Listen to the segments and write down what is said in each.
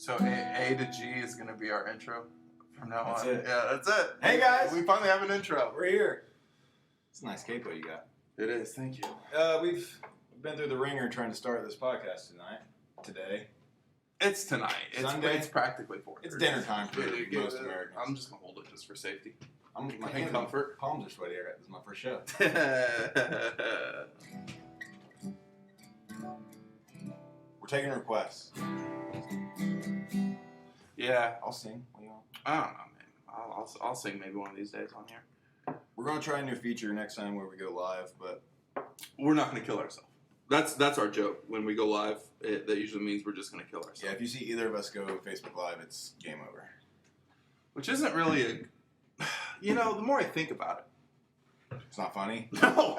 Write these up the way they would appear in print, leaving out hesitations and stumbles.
So A to G is going to be our intro from now That's on. it. Yeah, that's it. Hey, guys. We finally have an intro. We're here. It's a nice capo you got. It is. Thank you. We've been through the ringer trying to start this podcast today. It's tonight. Sunday. It's practically 4:30. It's dinner time for It- most it- Americans. I'm just going to hold it just for safety. My in hands, comfort. palms are sweaty. This is my first show. We're taking requests. Yeah. I'll sing. What do you want? I don't know, man. I'll sing maybe one of these days on here. We're going to try a new feature next time where we go live, but We're not going to kill ourselves. That's our joke. When we go live, that usually means we're just going to kill ourselves. yeah, if you see either of us go Facebook Live, it's game over. Which isn't really a... You know, the more I think about It's not funny? it... No!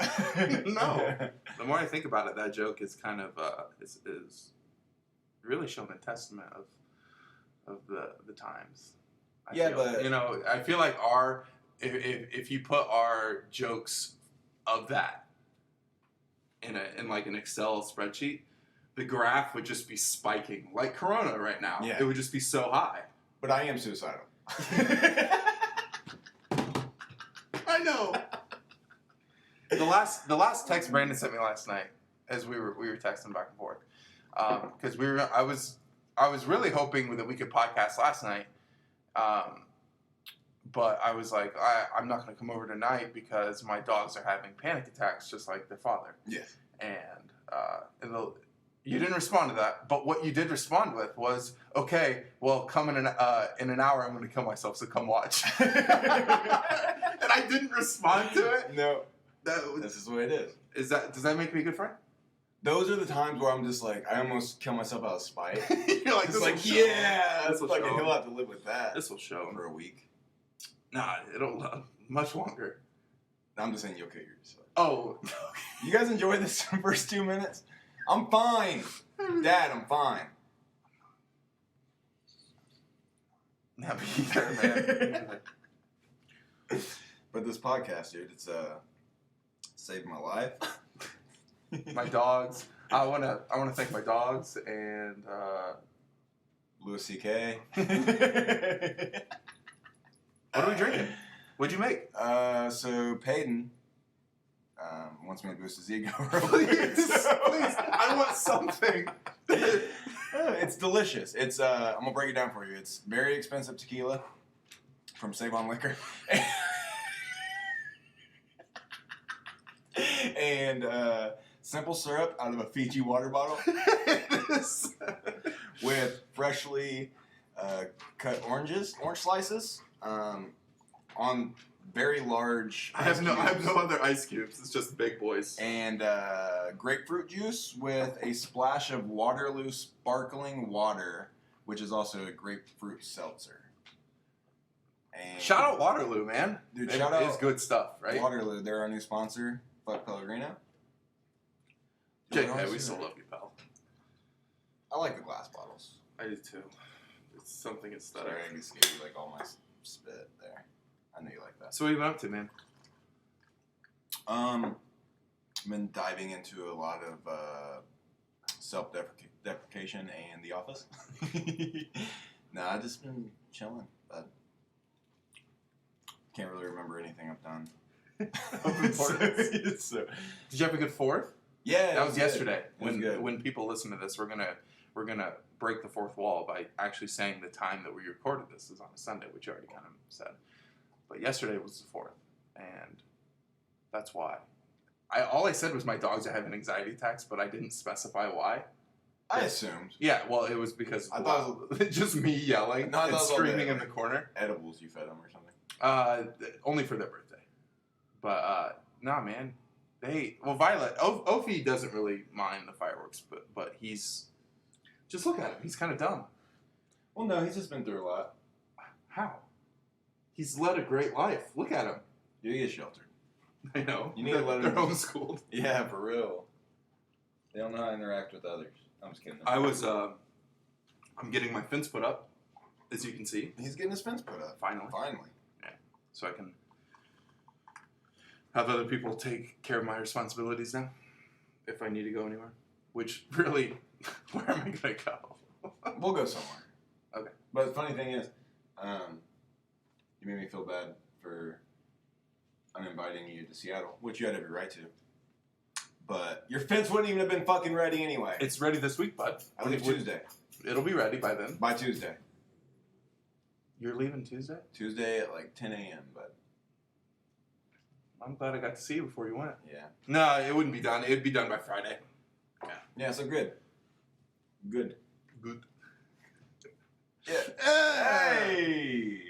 No! The more I think about it, that joke is kind of... is really showing a testament of the times. I Yeah, feel. but- You know, I feel like if you put our jokes of that in like an Excel spreadsheet, the graph would just be spiking like Corona right now. Yeah. It would just be so high. But I am suicidal. I know. The last text Brandon sent me last night, as we were texting back and forth, because I was really hoping that we could podcast last night, but I was like, I'm not going to come over tonight because my dogs are having panic attacks just like their father. Yes. And you didn't respond to that, but what you did respond with was, okay, well, come in an hour, I'm going to kill myself, so come watch. And I didn't respond to it. No. This is the way it is. Does that make me a good friend? Those are the times where I'm just like, I almost kill myself out of spite. You're like, It's this like, will show. yeah, This it's will like show. he'll have to live with that This will show. for a week. Nah, it'll much longer. I'm just saying you'll kill yourself. Oh, You guys enjoy this first 2 minutes? I'm fine. Dad, I'm fine. not me either, man. But this podcast, dude, it's saved my life. My dogs. I wanna thank my dogs and Louis C.K. what are we drinking? What'd you make? So Peyton wants me to boost his ego. Please, I want something. It's delicious. It's I'm gonna break it down for you. It's very expensive tequila from Save On Liquor, and simple syrup out of a Fiji water bottle with freshly cut orange slices on very large. I have no cubes. other ice cubes. It's just big boys. And grapefruit juice with a splash of Waterloo sparkling water, which is also a grapefruit seltzer. And Shout out Waterloo, man. Dude, It shout out is good stuff, right? Waterloo, they're our new sponsor. Fuck Pellegrino. JK, we still love you, pal. I like the glass bottles. I do too. It's something aesthetic. Sorry, I just gave you like all my spit there. I know you like that. So what have you been up to, man? I've been diving into a lot of self-deprecation and The Office. Nah, I've just been chilling. But can't really remember anything I've done. Of importance. So, Did you have a good 4th? yeah, That was good. yesterday. It was good. When people listen to this, we're gonna break the 4th wall by actually saying the time that we recorded this is on a Sunday, which you already kind of said. But yesterday was the 4th, and that's why. All I said was my dogs are having anxiety attacks, but I didn't specify why. I assumed Yeah, well, it was because I thought just me yelling No, I and thought it was all screaming the- in the corner. edibles you fed them or something. Only for their birthday. But nah, man. Violet, Ophi doesn't really mind the fireworks, but he's just look at him. He's kind of dumb. Well, no, he's just been through a lot. How? He's led a great life. Look at him. You get sheltered. I know. You need to let They're him- homeschooled. Yeah, for real. They don't know how to interact with others. I'm just kidding. I'm getting my fence put up, as you can see, He's getting his fence put up. finally, Finally. so I can have other people take care of my responsibilities now, if I need to go anywhere. Which really, where am I gonna go? We'll go somewhere. But the funny thing is, you made me feel bad for uninviting you to Seattle, which you had every right to. But your fence wouldn't even have been fucking ready anyway. It's ready this week, bud. I leave Tuesday. It'll be ready by then. By Tuesday. You're leaving Tuesday? Tuesday at like 10 a.m., but... I'm glad I got to see you before you went. Yeah. No, it wouldn't be done. It would be done by Friday. Yeah, so good. Good. Good. Yeah. Hey!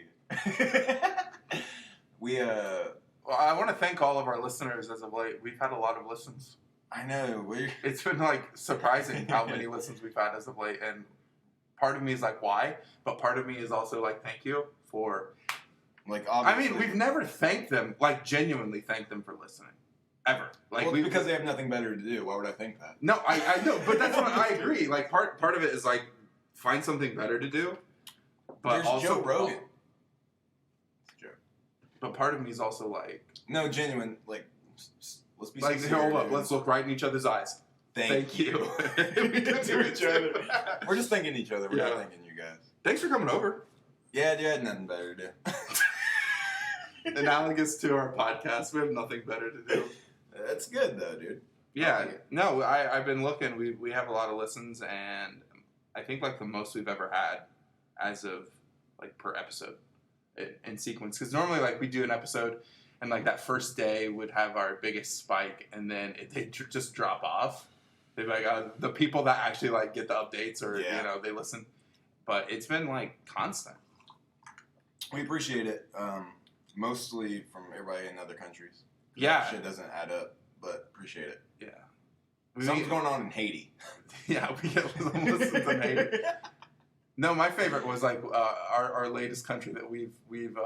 Well, I want to thank all of our listeners as of late. We've had a lot of listens. I know. It's been like surprising how many listens we've had as of late, and part of me is like, why? But part of me is also like, thank you for. Like, I obviously. mean, we've never thanked them, like genuinely thanked them for listening, ever. Like Well, because they have nothing better to do. Why would I think that? No, I know, but that's what I agree. Like part of it is like find something better to do. But There's also, Joe Rogan. But part of me is also like, no, genuine. Like, let's be like, sincere. hold up, dude. let's look right in each other's eyes. Thank you. We do to each other. We're just thanking each other. We're not thanking you guys. Thanks for coming over. Yeah, dude, I had nothing better to do. Analogous to our podcast, we have nothing better to do. That's good though, dude. Yeah, no, I've been looking. We have a lot of listens, and I think like the most we've ever had as of like per episode in sequence. Because normally like we do an episode, and like that first day would have our biggest spike, and then they just drop off. They're like the people that actually like get the updates or you know they listen, but it's been like constant. We appreciate it. Mostly from everybody in other countries. Yeah, Shit doesn't add up, but appreciate it. Yeah. Something's going on in Haiti. Yeah, we get some listens in Haiti. No, my favorite was like our latest country that we've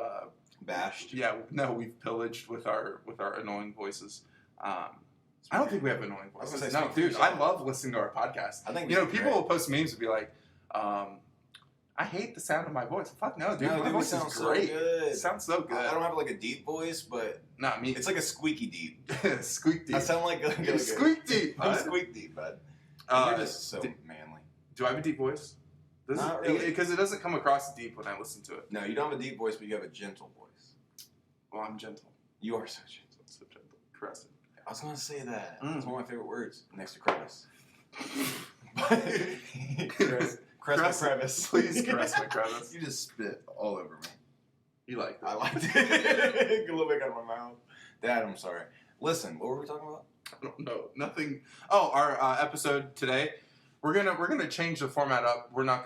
bashed. Yeah, no, we've pillaged with our annoying voices. I don't think we have annoying voices. No, dude, I love listening to our podcast. I think people will post memes and be like, I hate the sound of my voice. Fuck no, dude. My voice is great. So good. It sounds so good. I don't have like a deep voice, but not me. It's like a squeaky deep. Squeak deep. I sound like a squeak deep. I'm squeak deep, bud. You're just so manly. Do I have a deep voice? Not really. Because it doesn't come across deep when I listen to it. No, you don't have a deep voice, but you have a gentle voice. Well, I'm gentle. You are so gentle. So gentle. Caressing. I was going to say that. It's one of my favorite words, next to crevice. Caress my crevice. Please caress my crevice. You just spit all over me. You liked it. I liked it. A little bit out of my mouth. Dad, I'm sorry. Listen, what were we talking about? I don't know. Nothing. Oh, our episode today. We're gonna change the format up. We're not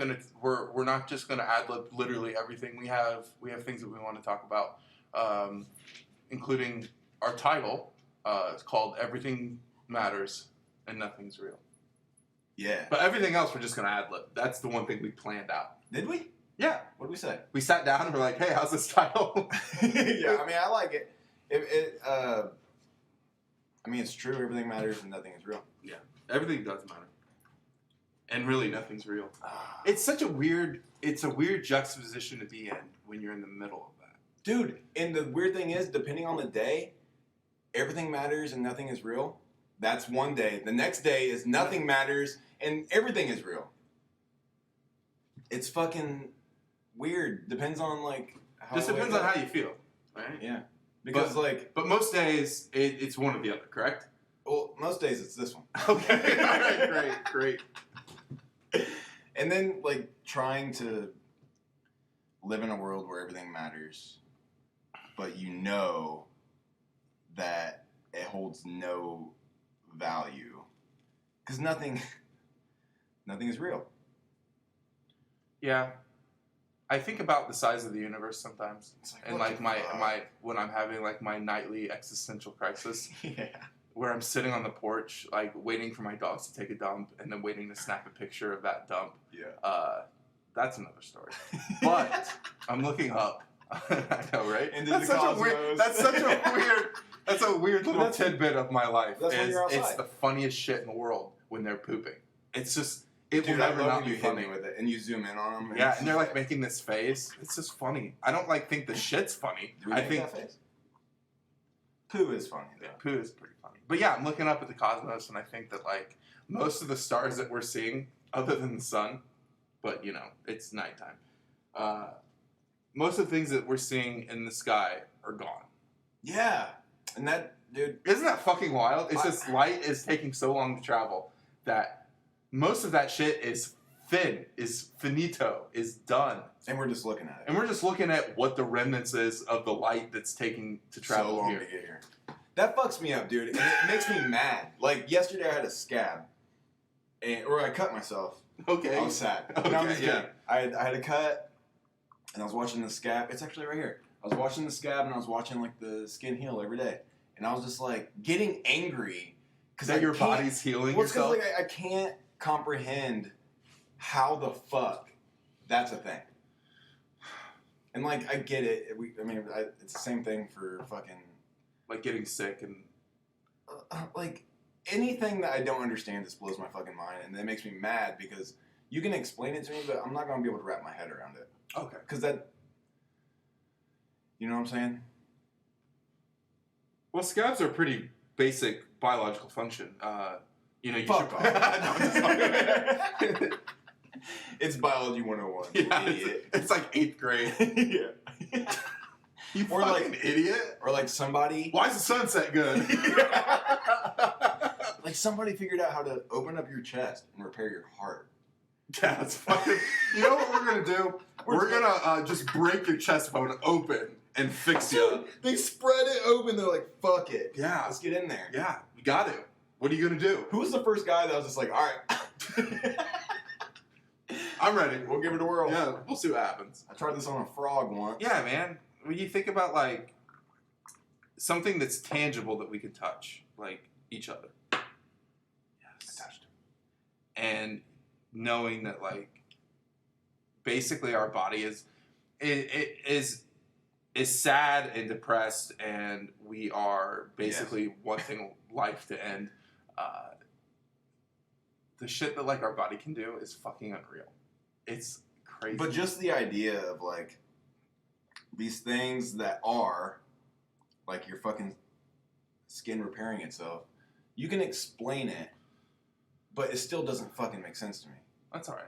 just gonna ad lib literally everything. We have things that we want to talk about, including our title. It's called "Everything Matters and Nothing's Real." Yeah. But everything else we're just gonna ad lib. That's the one thing we planned out. Did we? Yeah. What did we say? We sat down and we're like, "Hey, how's this title?" Yeah, I mean, I like it. I mean, it's true. Everything matters and nothing is real. Yeah, everything does matter, and really nothing's real. It's such a weird juxtaposition to be in when you're in the middle of that. Dude, and the weird thing is, depending on the day, everything matters and nothing is real. That's one day. The next day is nothing matters and everything is real. It's fucking weird. Depends on like how. Just depends on how you feel, right? Yeah. Because but most days it's one or the other, correct? Well, most days it's this one. Okay. All right. Great. And then like trying to live in a world where everything matters, but you know that it holds no value because nothing is real. Yeah. I think about the size of the universe sometimes, and like my when I'm having like my nightly existential crisis, where I'm sitting on the porch like waiting for my dogs to take a dump, and then waiting to snap a picture of that dump. Yeah, that's another story. But I'm looking up. I know, right? That's a weird little tidbit of my life. That's when you're outside. It's the funniest shit in the world when they're pooping. It's just. It Dude, will never not you be hit funny me with it, and you zoom in on them. Yeah, and they're like making this face. It's just funny. I don't like think the shit's funny. I think that face? Poo is funny. Though. Yeah, poo is pretty funny. But yeah, I'm looking up at the cosmos, and I think that like most of the stars that we're seeing, other than the sun, but you know it's nighttime. most of the things that we're seeing in the sky are gone. Yeah, and that, dude. Isn't that fucking wild? It's just light is taking so long to travel that most of that shit is finito, is done. And we're just looking at it. And we're just looking at what the remnants is of the light that's taking to travel so long here. to get here. That fucks me up, dude. And it makes me mad. Like, yesterday I had a scab. Or I cut myself. Okay. I was sad. Okay, No, I'm just yeah. kidding. I had a cut, and I was watching the scab. It's actually right here. I was watching the scab, and I was watching, like, the skin heal every day. And I was just, like, getting angry. That your body's healing well, it's yourself? because, like, I can't comprehend how the fuck that's a thing. And, like, I get it. It's the same thing for fucking... Like getting sick and... like, anything that I don't understand just blows my fucking mind. And that makes me mad because you can explain it to me, but I'm not going to be able to wrap my head around it. Okay. Because that... You know what I'm saying? Well, scabs are a pretty basic biological function. You know, you Fuck should... off. No, I'm just fucking- It's biology 101. Yeah, You idiot. it's like 8th grade. Yeah. You Or fucking like- idiot. Or like somebody... Why is the sunset good? Like somebody figured out how to open up your chest and repair your heart. Yeah, that's fucking... You know what we're going to do? We're going to just break your chest bone open and fix you. Dude, they spread it open. They're like, fuck it. Yeah. Let's get in there. Yeah, you got to. What are you going to do? Who was the first guy that was just like, all right. I'm ready. We'll give it a whirl. Yeah, we'll see what happens. I tried this on a frog once. Yeah, man. When you think about, like, something that's tangible that we can touch, like each other. I Yes. touched him. And knowing that, like, basically our body is sad and depressed, and we are basically wanting life to end. The shit that, like, our body can do is fucking unreal. It's crazy. But just the idea of like these things that are like your fucking skin repairing itself, you can explain it, but it still doesn't fucking make sense to me. That's all right.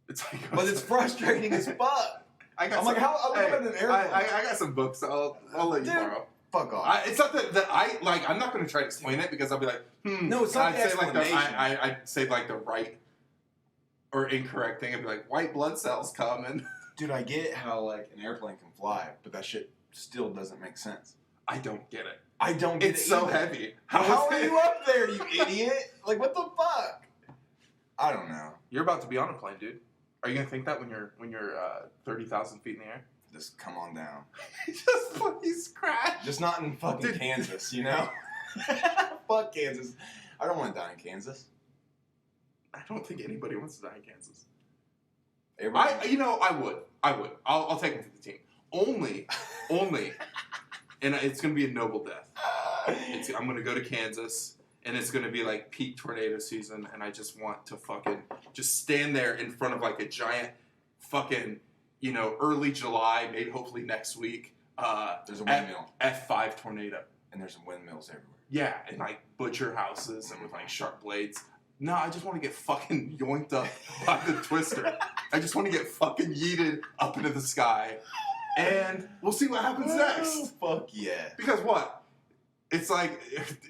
It's like, But it's frustrating as fuck. I got I'm like, how? I look up at an airplane. I got some books. I'll let you Dude. borrow. Fuck off. It's not that I like. I'm not going to try to explain it because I'll be like, No, it's not the I'd say like explanation. I'd say like the right or incorrect thing. I'd be like, white blood cells come and Dude, I get how like an airplane can fly, but that shit still doesn't make sense. I don't get it. I don't get It's it so either. heavy. How is are it- you up there, you idiot? Like, what the fuck? I don't know. You're about to be on a plane, dude. Are you gonna think that when you're 30,000 feet in the air? Just come on down. Just please crash. Just not in fucking Dude. Kansas, you know? Fuck Kansas. I don't want to die in Kansas. I don't think anybody wants to die in Kansas. Everybody- I would. I'll take him to the team. Only, and it's gonna be a noble death. I'm gonna go to Kansas, and it's gonna be like peak tornado season, and I just want to fucking just stand there in front of like a giant fucking, early July, maybe hopefully next week. There's a windmill, F5 tornado. and there's windmills everywhere. Yeah, and like butcher houses and with like sharp blades. No, I just want to get fucking yoinked up by the twister. I just want to get fucking yeeted up into the sky, and we'll see what happens next. Fuck yeah. Because what? It's like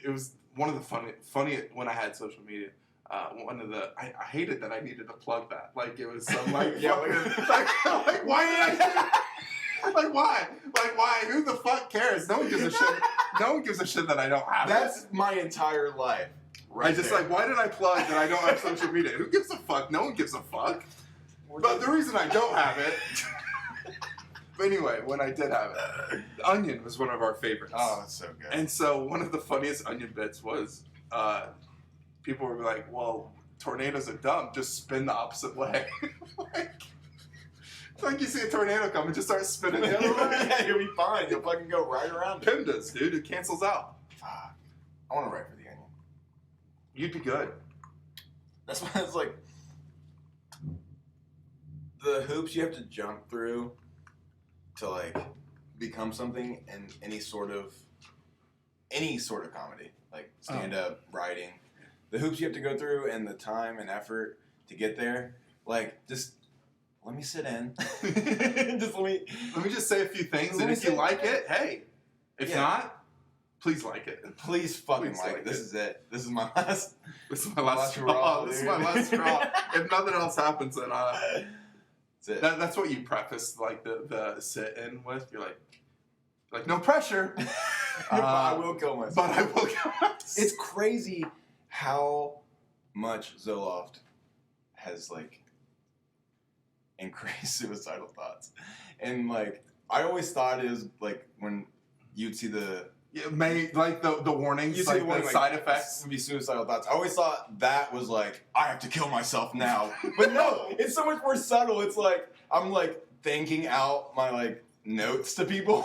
it was one of the funny when I had social media. One of the I hated that I needed to plug that. Like it was some like Yeah, fucking, like why did I do that? Like why? Like why? Who the fuck cares? No one gives a shit. No one gives a shit that I don't have. That's my entire life. I just there. like, why did I plug that I don't have social media? Who gives a fuck? No one gives a fuck. But the reason I don't have it. But anyway, when I did have it, the Onion was one of our favorites. Oh, it's so good. And so one of the funniest Onion bits was people were like, well, tornadoes are dumb. Just spin the opposite way. like you see a tornado come and just start spinning the other way. Yeah, you'll be fine. You'll fucking go right around it. PIMDAs, dude. It cancels out. Fuck. I want to write for the Onion. You'd be good. That's why it's like the hoops you have to jump through to like become something in any sort of comedy, like stand up, writing. The hoops you have to go through and the time and effort to get there, like just let me sit in. Just let me just say a few things, Let and me if you say- like it, hey. If Yeah. not, please like it. Please fucking Please like like it. This it. is it. This is my last. This is my last Last straw. straw, This is dude. my last straw. If nothing else happens, then That's it. that's what you preface like the sit in with. You're like no pressure, But I will kill myself. but I will go. It's crazy how much Zoloft has like increased suicidal thoughts, and like I always thought it was like when you'd see the like the warnings, you see like the one the side effects. would be suicidal thoughts. I always thought that was like I have to kill myself now, but no, it's so much more subtle. It's like I'm like thinking out my like notes to people.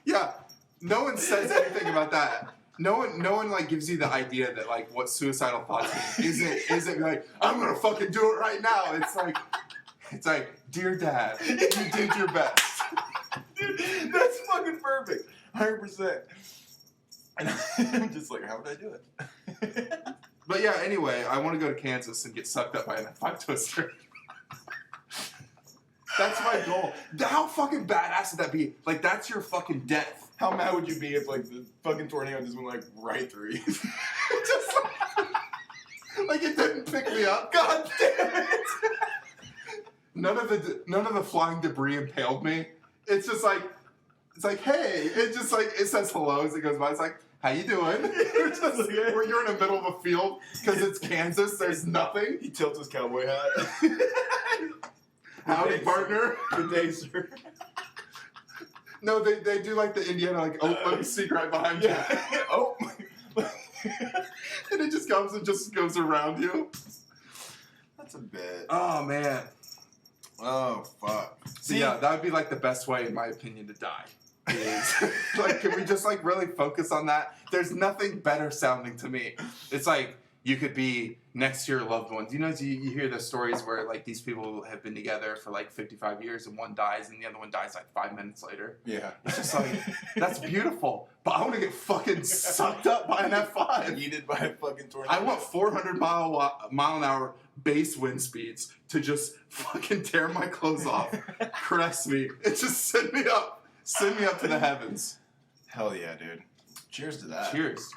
Yeah, no one says anything about that. No one like gives you the idea that like what suicidal thoughts mean. Isn't like I'm gonna fucking do it right now. It's like dear Dad, you did your best. Dude, that's fucking perfect. 100%. And I'm just like, how would I do it? But yeah, anyway, I want to go to Kansas and get sucked up by an F5 twister. That's my goal. How fucking badass would that be? Like that's your fucking death. How mad would you be if like the fucking tornado just went like right through you? Just like it didn't pick me up. God damn it! None of the flying debris impaled me. It's like hey, it says hello as it goes by. It's like how you doing? Where you're in the middle of a field because it's Kansas. There's nothing. He tilts his cowboy hat. Howdy, partner. Good day, sir. No, they do like the Indiana like oh let me sneak right behind you. Oh. And it just comes and just goes around you. That's a bit. Oh man. Oh fuck. So yeah, that would be like the best way, in my opinion, to die. Is like, can we just like really focus on that? There's nothing better sounding to me. It's like you could be next to your loved ones. You know, you hear the stories where like these people have been together for like 55 years and one dies and the other one dies like 5 minutes later. Yeah. It's just like that's beautiful, but I want to get fucking sucked up by an F5. Yeeted by a fucking tornado. I want 400 mile an hour base wind speeds to just fucking tear my clothes off, caress me, and just send me up to the heavens. Hell yeah, dude. Cheers to that. Cheers.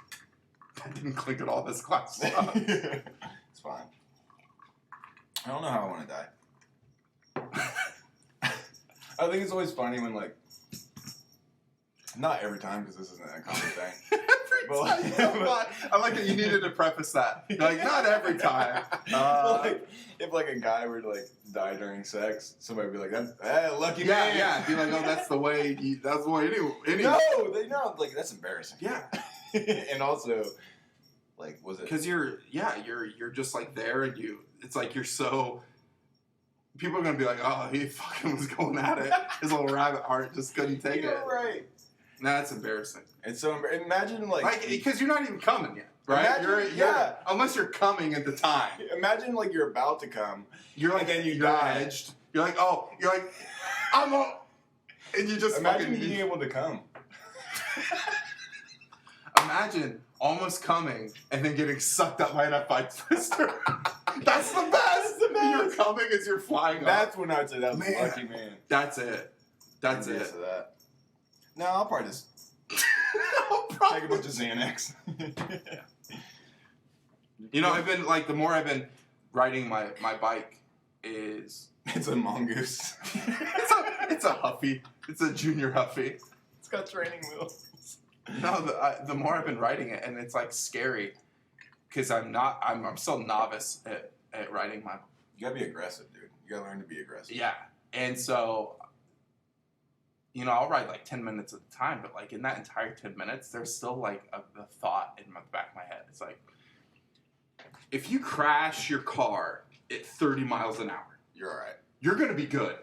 I didn't clink at all this glass. It's fine. I don't know how I want to die. I think it's always funny when like, not every time because this isn't a common thing. Every time. I like that you needed to preface that. You're like, not every time. Like, if like a guy were to like die during sex, somebody would be like, "That's lucky man." Yeah. Be like, oh, that's the way. That's the way. Any. No, they know. Like that's embarrassing. Yeah. And also, like, was it? Because you're just like there, and it's like you're so. People are gonna be like, oh, he fucking was going at it. His little rabbit heart just couldn't take You're it. right. Nah, that's embarrassing. It's so imagine like Because you're not even coming yet, right? Imagine- Unless you're coming at the time. imagine like you're about to come. You're like, And then you're die. edged. You're like, I'm a, and you just Imagine fucking being able to come. imagine almost coming and then getting sucked up by an F5 twister. That's the best. You're coming as you're flying up. That's when I'd say that was Man. a lucky man. That's it. That's Yes it. to that. No, I'll probably just No take a problem. bunch of Xanax. You know, I've been like the more I've been riding my bike is It's a mongoose. it's a Huffy. It's a junior Huffy. It's got training wheels. No, the more I've been riding it, and it's like scary because I'm still novice at riding my. You gotta be aggressive, dude. You gotta learn to be aggressive. Yeah, and so, you know, I'll ride like 10 minutes at a time, but like in that entire 10 minutes, there's still like a thought in the back of my head. It's like, if you crash your car at 30 miles an hour, You're alright. you're going to be good.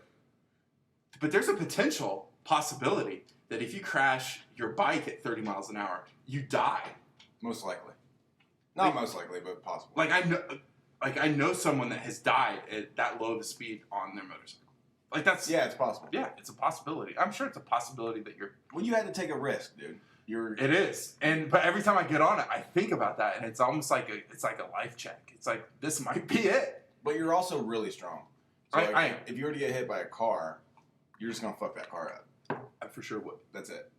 But there's a potential possibility that if you crash your bike at 30 miles an hour, you die. Most likely. Not most likely, but possible. I know someone that has died at that low of a speed on their motorcycle. Like that's Yeah, it's possible. yeah, it's a possibility. I'm sure it's a possibility that you're Well, you had to take a risk, dude. It is, but every time I get on it, I think about that, and it's almost like a life check. It's like this might be it. But you're also really strong. So I am. If you were to get hit by a car, you're just gonna fuck that car up. I for sure would. That's it.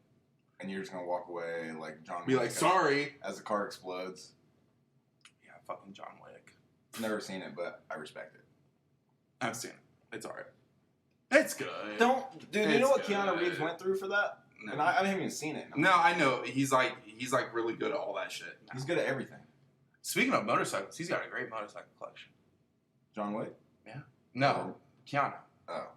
And you're just gonna walk away like John Wick. Be like, sorry. As the car explodes. Yeah, fucking John Wick. Never seen it, but I respect it. I've seen it. It's alright. It's good. Dude, you know what Keanu Reeves went through for that? No. And I haven't even seen it. No, I know. He's like really good at all that shit. He's good at everything. Speaking of motorcycles, he's got a great motorcycle collection. John Wick? Yeah. No, Keanu. Oh.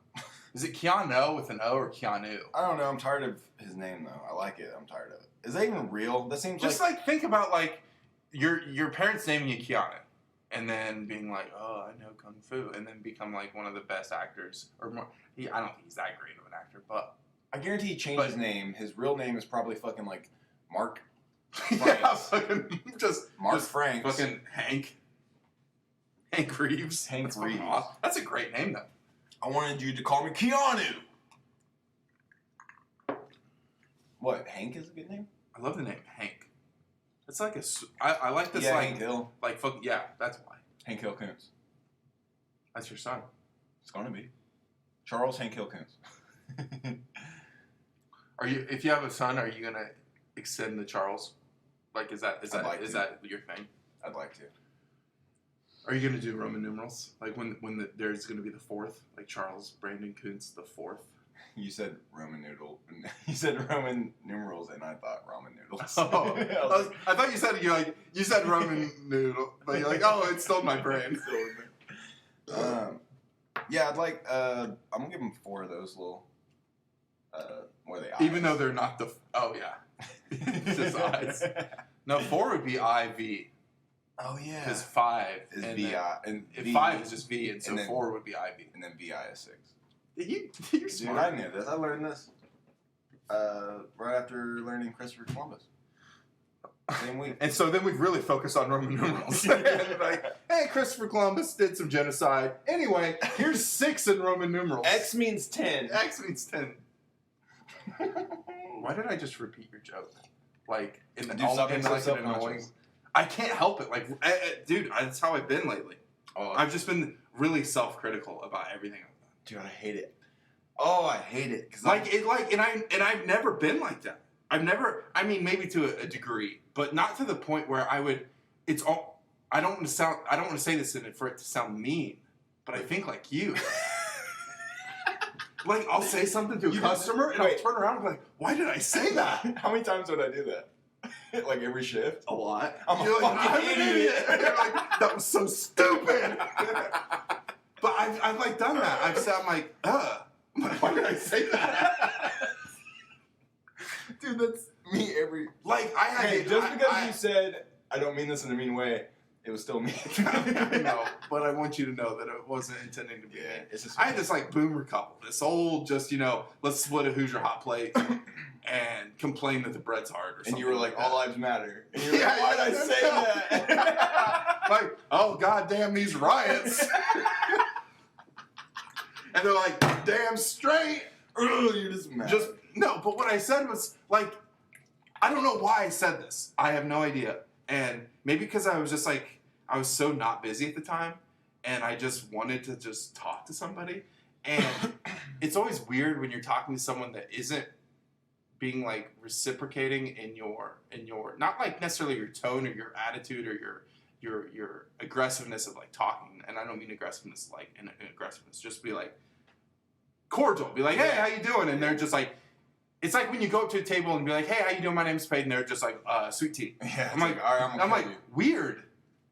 Is it Keanu with an O or Keanu? I don't know. I'm tired of his name though. I like it. I'm tired of it. Is that even real? That seems just like think about like your parents naming you Keanu, and then being like, oh, I know kung fu, and then become like one of the best actors or more. I don't think he's that great of an actor, but I guarantee he changed his name. His real name is probably fucking like Mark. Yeah, fucking Mark Franks. Fucking Hank Reeves. Hank That's Reeves. Awesome. That's a great name though. I wanted you to call me Keanu. What? Hank is a good name? I love the name Hank. It's like I like this like Hank Hill. Like fuck yeah, that's why. Hank Hill Coons. That's your son. It's gonna be Charles Hank Hill Coons. If you have a son, are you gonna extend the Charles? Like is that your thing? I'd like to. Are you gonna do Roman numerals? Like when there's gonna be the fourth, like Charles Brandon Kuntz the fourth. You said Roman noodle. You said Roman numerals, and I thought ramen noodles. Oh, I thought you said Roman noodle, but you're like, oh, it stole my brain. Yeah, I'd like. I'm gonna give him 4 of those little. What are they? Eyes? Even though they're not the. Oh yeah, it's just eyes. No, 4 would be IV. Oh yeah. Because 5 is and VI, and if 5 is just V, and so and then, 4 would be IV. And then VI is 6. You're Dude, smart. I knew this. I learned this right after learning Christopher Columbus. Same week. And so then we've really focused on Roman numerals. Like, hey, Christopher Columbus did some genocide. Anyway, here's 6 in Roman numerals. X means 10. X means 10. Why did I just repeat your joke? Like in an annoying. I can't help it. Like, dude, that's how I've been lately. Oh, I've just been really self-critical about everything I've done. Dude, I hate it. Oh, I hate it. And I've never been like that. I've never. I mean, maybe to a degree, but not to the point where I would. It's all. I don't want to say this for it to sound mean, but I think like you. Like I'll say something to a customer and I'll turn around and be like, "Why did I say that?" How many times would I do that? Like every shift? A lot. I'm an idiot. You're like, that was so stupid. But I've like done that. I'm like, why did I say that? Dude, that's me every. Like I had. Hey, just because you said I don't mean this in a mean way, it was still me. No, but I want you to know that it wasn't intending to be mean. It's just I had this like boomer couple, this old just let's split a Hoosier hot plate and complain that the bread's hard or something. And you were like, all lives matter. And you were like, why did I say that? Like, oh goddamn these riots. And they're like, damn straight. You're just mad. No, but what I said was like, I don't know why I said this. I have no idea. And maybe because I was just like, I was so not busy at the time, and I just wanted to just talk to somebody. And it's always weird when you're talking to someone that isn't being like reciprocating in your not like necessarily your tone or your attitude or your aggressiveness of like talking. And I don't mean aggressiveness like in aggressiveness. Just be like cordial. Be like, hey, how you doing? And they're just like, it's like when you go up to a table and be like, hey, how you doing? My name's Spade. And they're just like, sweet tea. Yeah, I'm like, all right, I'm like, weird.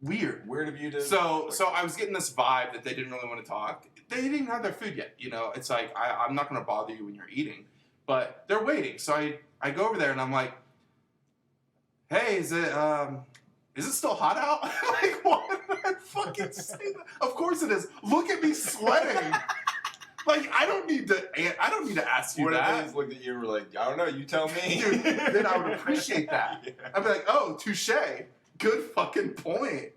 Weird of you to. So I was getting this vibe that they didn't really want to talk. They didn't even have their food yet. It's like, I'm not going to bother you when you're eating. But they're waiting. So I go over there and I'm like, hey, is it still hot out? Like, why did I fucking say that? Of course it is. Look at me sweating. Like, I don't need to ask you what that. If they just looked at you and were like, I don't know, you tell me. Dude, then I would appreciate that. Yeah. I'd be like, oh, touche. Good fucking point.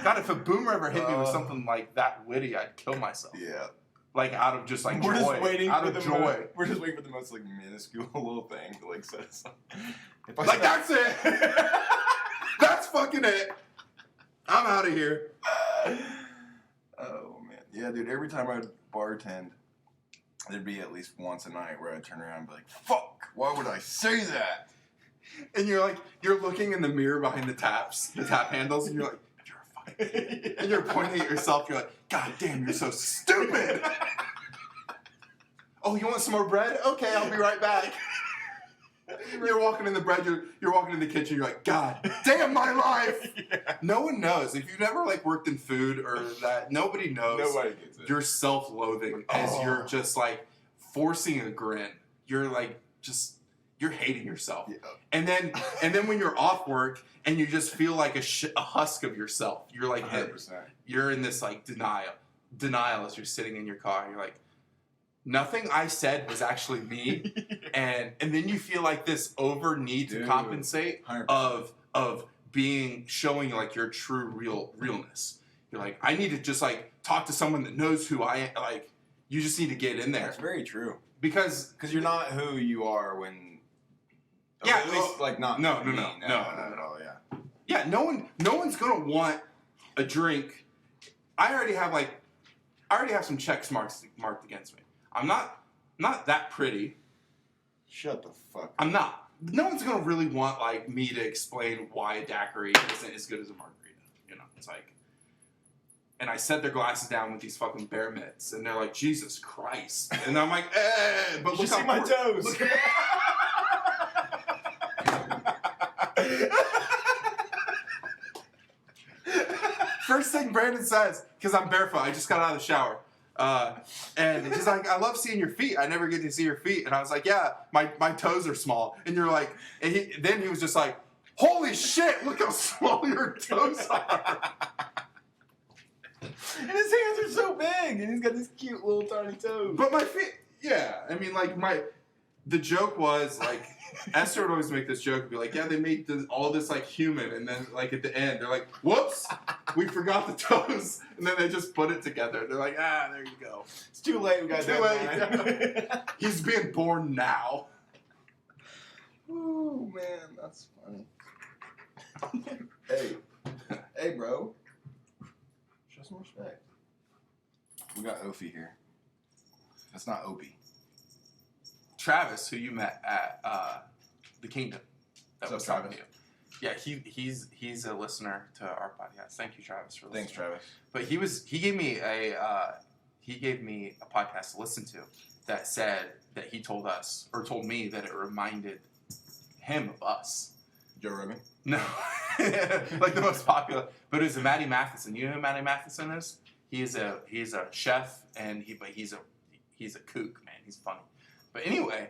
God, if a boomer ever hit me with something like that witty, I'd kill myself. Yeah. like out of just like We're joy, just waiting out for of the joy. We're just waiting for the most like minuscule little thing to like set us up. If I Like start- that's it. That's fucking it. I'm out of here. Oh man, yeah, dude. Every time I'd bartend, there'd be at least once a night where I'd turn around and be like, "Fuck, why would I say that?" And you're looking in the mirror behind the tap handles, and you're like, you're a fucking idiot. And you're pointing at yourself. You're like, God damn, you're so stupid. Oh, you want some more bread? Okay, I'll be right back. You're walking in the bread. You're walking in the kitchen. You're like, God damn my life. Yeah. No one knows if you've never like worked in food or that. Nobody knows. Nobody gets it. You're self-loathing as you're just like forcing a grin. You're like you're hating yourself. Yeah. And then when you're off work and you just feel like a husk of yourself. You're like 100%. you're in this like denial as you're sitting in your car. You're like, nothing I said was actually me. and then you feel like this over need to Dude, compensate 100%. of showing like your true realness. You're like, I need to just like talk to someone that knows who I am. Like, you just need to get in there That's very true. because Because you're not who you are when. Yeah, at least like not. no, me. no. Not at all. Yeah. yeah, no one's gonna want a drink. I already have some checks marked against me. I'm not that pretty. Shut the fuck up. I'm not. No one's gonna really want like me to explain why a daiquiri isn't as good as a margarita. You know, it's like. And I set their glasses down with these fucking bear mitts, and they're like, Jesus Christ. And I'm like, but You look see how my poor- toes. look- First thing Brandon says, because I'm barefoot, I just got out of the shower. And he's like, I love seeing your feet. I never get to see your feet. And I was like, yeah, my toes are small. And you're like, and then he was just like, holy shit, look how small your toes are. And his hands are so big, and he's got these cute little tiny toes. But my feet, yeah. I mean, like, the joke was, like, Esther would always make this joke and be like, yeah, they made all this, like, human. And then, like, at the end, they're like, whoops, we forgot the toes. And then they just put it together. They're like, there you go. It's too late. We got Too late. He's being born now. Ooh, man, that's funny. Hey, bro. Show some respect. We got Opie here. That's not Opie. Travis, who you met at the Kingdom. That What's was up, talking to Travis? you. Yeah, he's a listener to our podcast. Thank you, Travis, for listening. Thanks, Travis. But he gave me a podcast to listen to that said that he told me that it reminded him of us. Joe Rogan? No, like the most popular. But it was Matty Matheson. You know who Matty Matheson is? He's a chef, and he's a kook, man. He's funny. But anyway,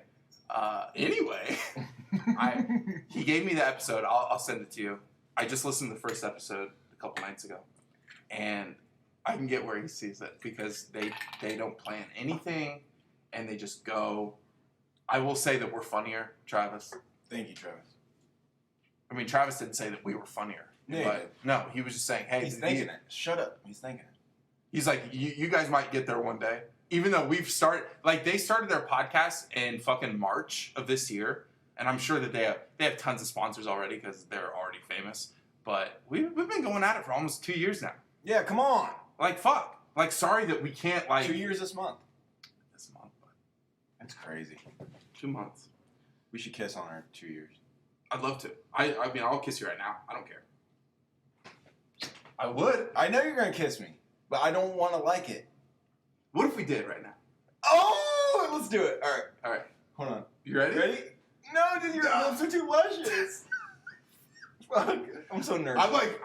he gave me the episode. I'll send it to you. I just listened to the first episode a couple nights ago, and I can get where he sees it because they don't plan anything, and they just go. I will say that we're funnier, Travis. Thank you, Travis. I mean, Travis didn't say that we were funnier. Yeah, But no, he was just saying, hey, He's thinking it. Shut up. He's thinking it. He's like, you guys might get there one day. Even though they started their podcast in fucking March of this year, and I'm sure that they have tons of sponsors already because they're already famous. But we've been going at it for almost 2 years now. Yeah, come on. Like, fuck. Like, sorry that we can't, like... 2 years this month. This month, but That's crazy. 2 months. We should kiss on our 2 years. I'd love to. I mean, I'll kiss you right now. I don't care. I would. I know you're going to kiss me, but I don't want to like it. What if we did right now? Oh, let's do it. All right. Hold on. You ready? Ready? No, dude, your lips are too luscious. Fuck. I'm so nervous. I'm like...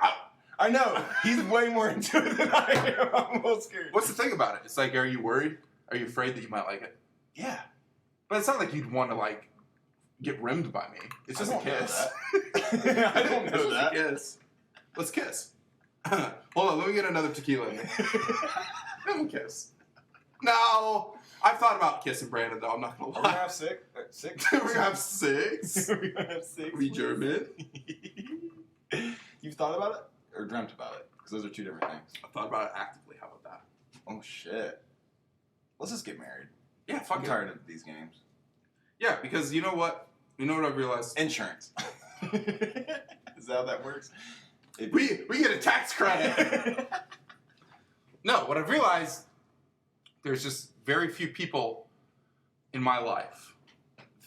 I know. He's way more into it than I am. I'm a little scared. What's the thing about it? It's like, are you worried? Are you afraid that you might like it? Yeah. But it's not like you'd want to, like, get rimmed by me. It's just a kiss. I don't know It's just that. a kiss. Let's kiss. Hold on, let me get another tequila in there. Let me kiss. No! I've thought about kissing Brandon, though. I'm not going to Are we gonna lie. have six? Six? We're going to have 6? We're gonna have six. We German? You've thought about it or dreamt about it? Because those are two different things. I thought about it actively. How about that? Oh shit. Let's just get married. Yeah, fuck I'm it. tired of these games. Yeah, because you know what? You know what I've realized? Insurance. Is that how that works? We get a tax credit. No, what I've realized, there's just very few people in my life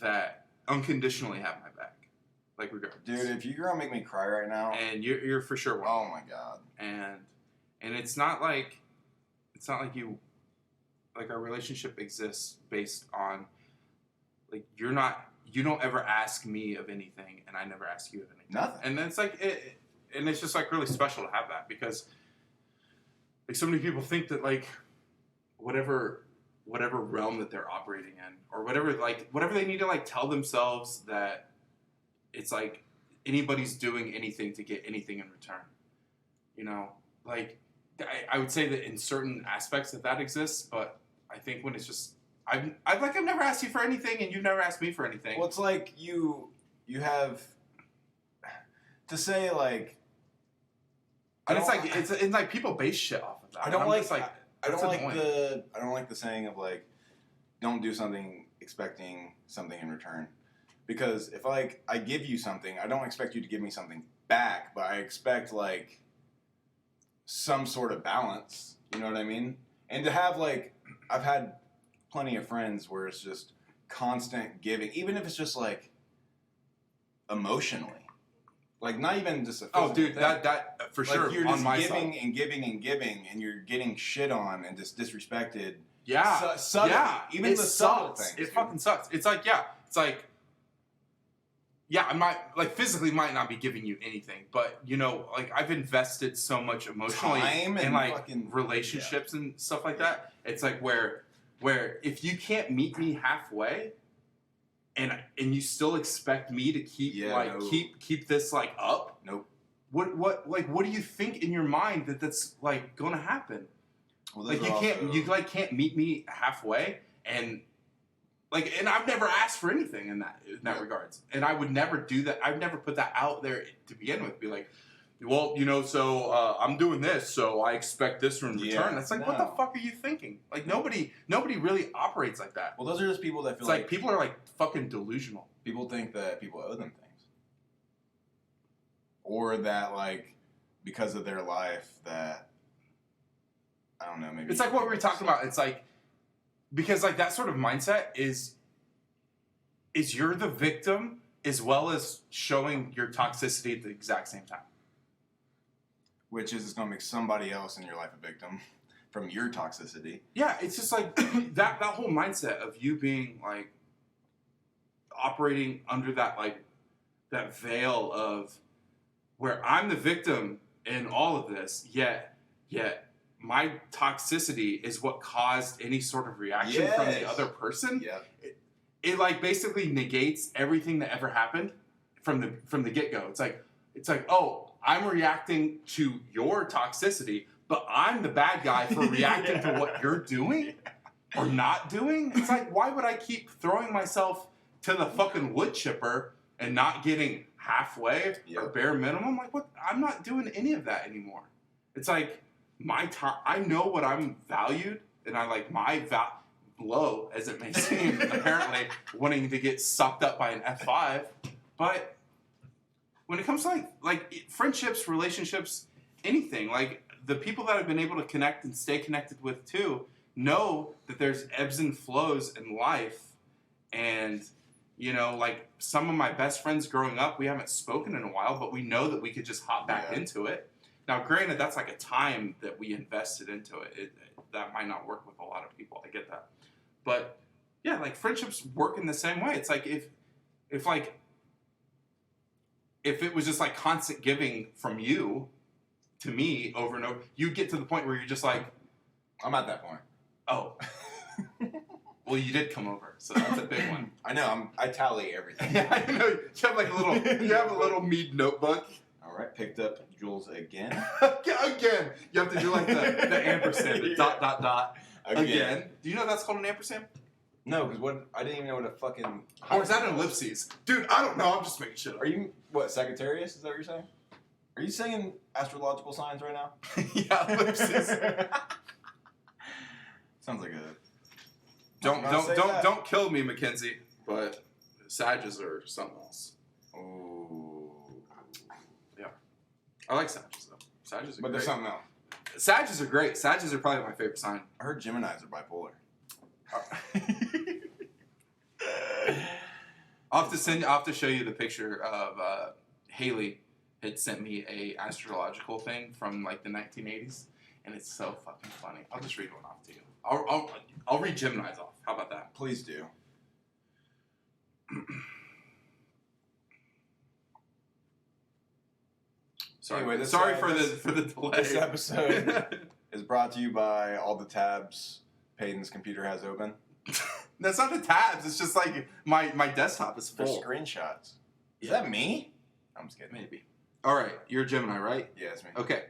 that unconditionally have my back. Like, regardless. Dude, if you're gonna make me cry right now, And you're for sure one. oh my god. And it's not like you, like, our relationship exists based on, like, you don't ever ask me of anything, and I never ask you of anything. Nothing. And then it's like, and it's just like really special to have that, because like so many people think that like whatever realm that they're operating in, or whatever they need to like tell themselves, that it's like anybody's doing anything to get anything in return. You know, like I would say that in certain aspects that exists, but I think when it's just I've never asked you for anything, and you've never asked me for anything. Well, it's like you have to say like. And it's like people base shit off of that. I don't like annoying. the saying of like, don't do something expecting something in return, because if like I give you something, I don't expect you to give me something back, but I expect like some sort of balance. You know what I mean? And to have like, I've had plenty of friends where it's just constant giving, even if it's just like emotionally. Like, not even just a physical dude, thing. that for like, sure. You're on just my giving side. and giving and giving, and you're getting shit on and just disrespected. Yeah, Even it the subtle sucks. things. It dude. fucking sucks. It's like I might like physically might not be giving you anything, but you know, like I've invested so much emotionally Time in and like fucking relationships and stuff like that. It's like where if you can't meet me halfway, and you still expect me to keep keep this like up. Nope. What do you think in your mind that's like gonna happen? Well, Like you can't meet me halfway, and I've never asked for anything in that regards, and I would never do that. I've never put that out there to begin with. Be like, well, you know, so I'm doing this, so I expect this in return. It's like, what the fuck are you thinking? Like nobody really operates like that. Well, those are just people that feel It's like people are like fucking delusional. People think that people owe them things, or that like because of their life that I don't know. Maybe It's like what we were talking about. It's like because like that sort of mindset is you're the victim as well as showing your toxicity at the exact same time. Which is going to make somebody else in your life a victim from your toxicity. Yeah, it's just like that whole mindset of you being like operating under that like that veil of where I'm the victim in all of this, yet my toxicity is what caused any sort of reaction from the other person. Yeah. It like basically negates everything that ever happened from the get-go. It's like, oh, I'm reacting to your toxicity, but I'm the bad guy for reacting to what you're doing or not doing. It's like, why would I keep throwing myself to the fucking wood chipper and not getting halfway or bare minimum? Like, what? I'm not doing any of that anymore. It's like my time. I know what I'm valued, and I like my low as it may seem. Apparently, wanting to get sucked up by an F5, but when it comes to like friendships, relationships, anything, like the people that I've been able to connect and stay connected with too, know that there's ebbs and flows in life. And, you know, like some of my best friends growing up, we haven't spoken in a while, but we know that we could just hop back into it. Now, granted, that's like a time that we invested into it. That might not work with a lot of people. I get that. But yeah, like friendships work in the same way. It's like if it was just like constant giving from you to me over and over, you'd get to the point where you're just like, I'm at that point. oh, well, you did come over, so that's a big one. I know. I tally everything. Yeah, I know. You have a little Mead notebook. All right, picked up Jules again. Again, you have to do like the ampersand, the dot dot dot. Again. Do you know that's called an ampersand? No, because I didn't even know what a fucking. Or is that an ellipses? Dude, I don't know. I'm just making shit up. Are you Sagittarius? Is that what you're saying? Are you saying astrological signs right now? Yeah, ellipses. Sounds like Don't kill me, Mackenzie. But Sages are something else. Ooh. Yeah, I like Sages though. Sages are But great. there's something else. Sages are great. Sages are probably my favorite sign. I heard Geminis are bipolar. I'll have to show you the picture of Haley had sent me a astrological thing from like the 1980s, and it's so fucking funny. I'll just read one off to you. I'll read Gemini's off. How about that? Please do. Sorry, Anyway, sorry for the delay. This episode is brought to you by all the tabs Peyton's computer has open. That's not the tabs. It's just like my desktop is They're full. screenshots. Is that me? I'm just kidding. Maybe. All right, you're a Gemini, right? Yeah, it's me. Okay.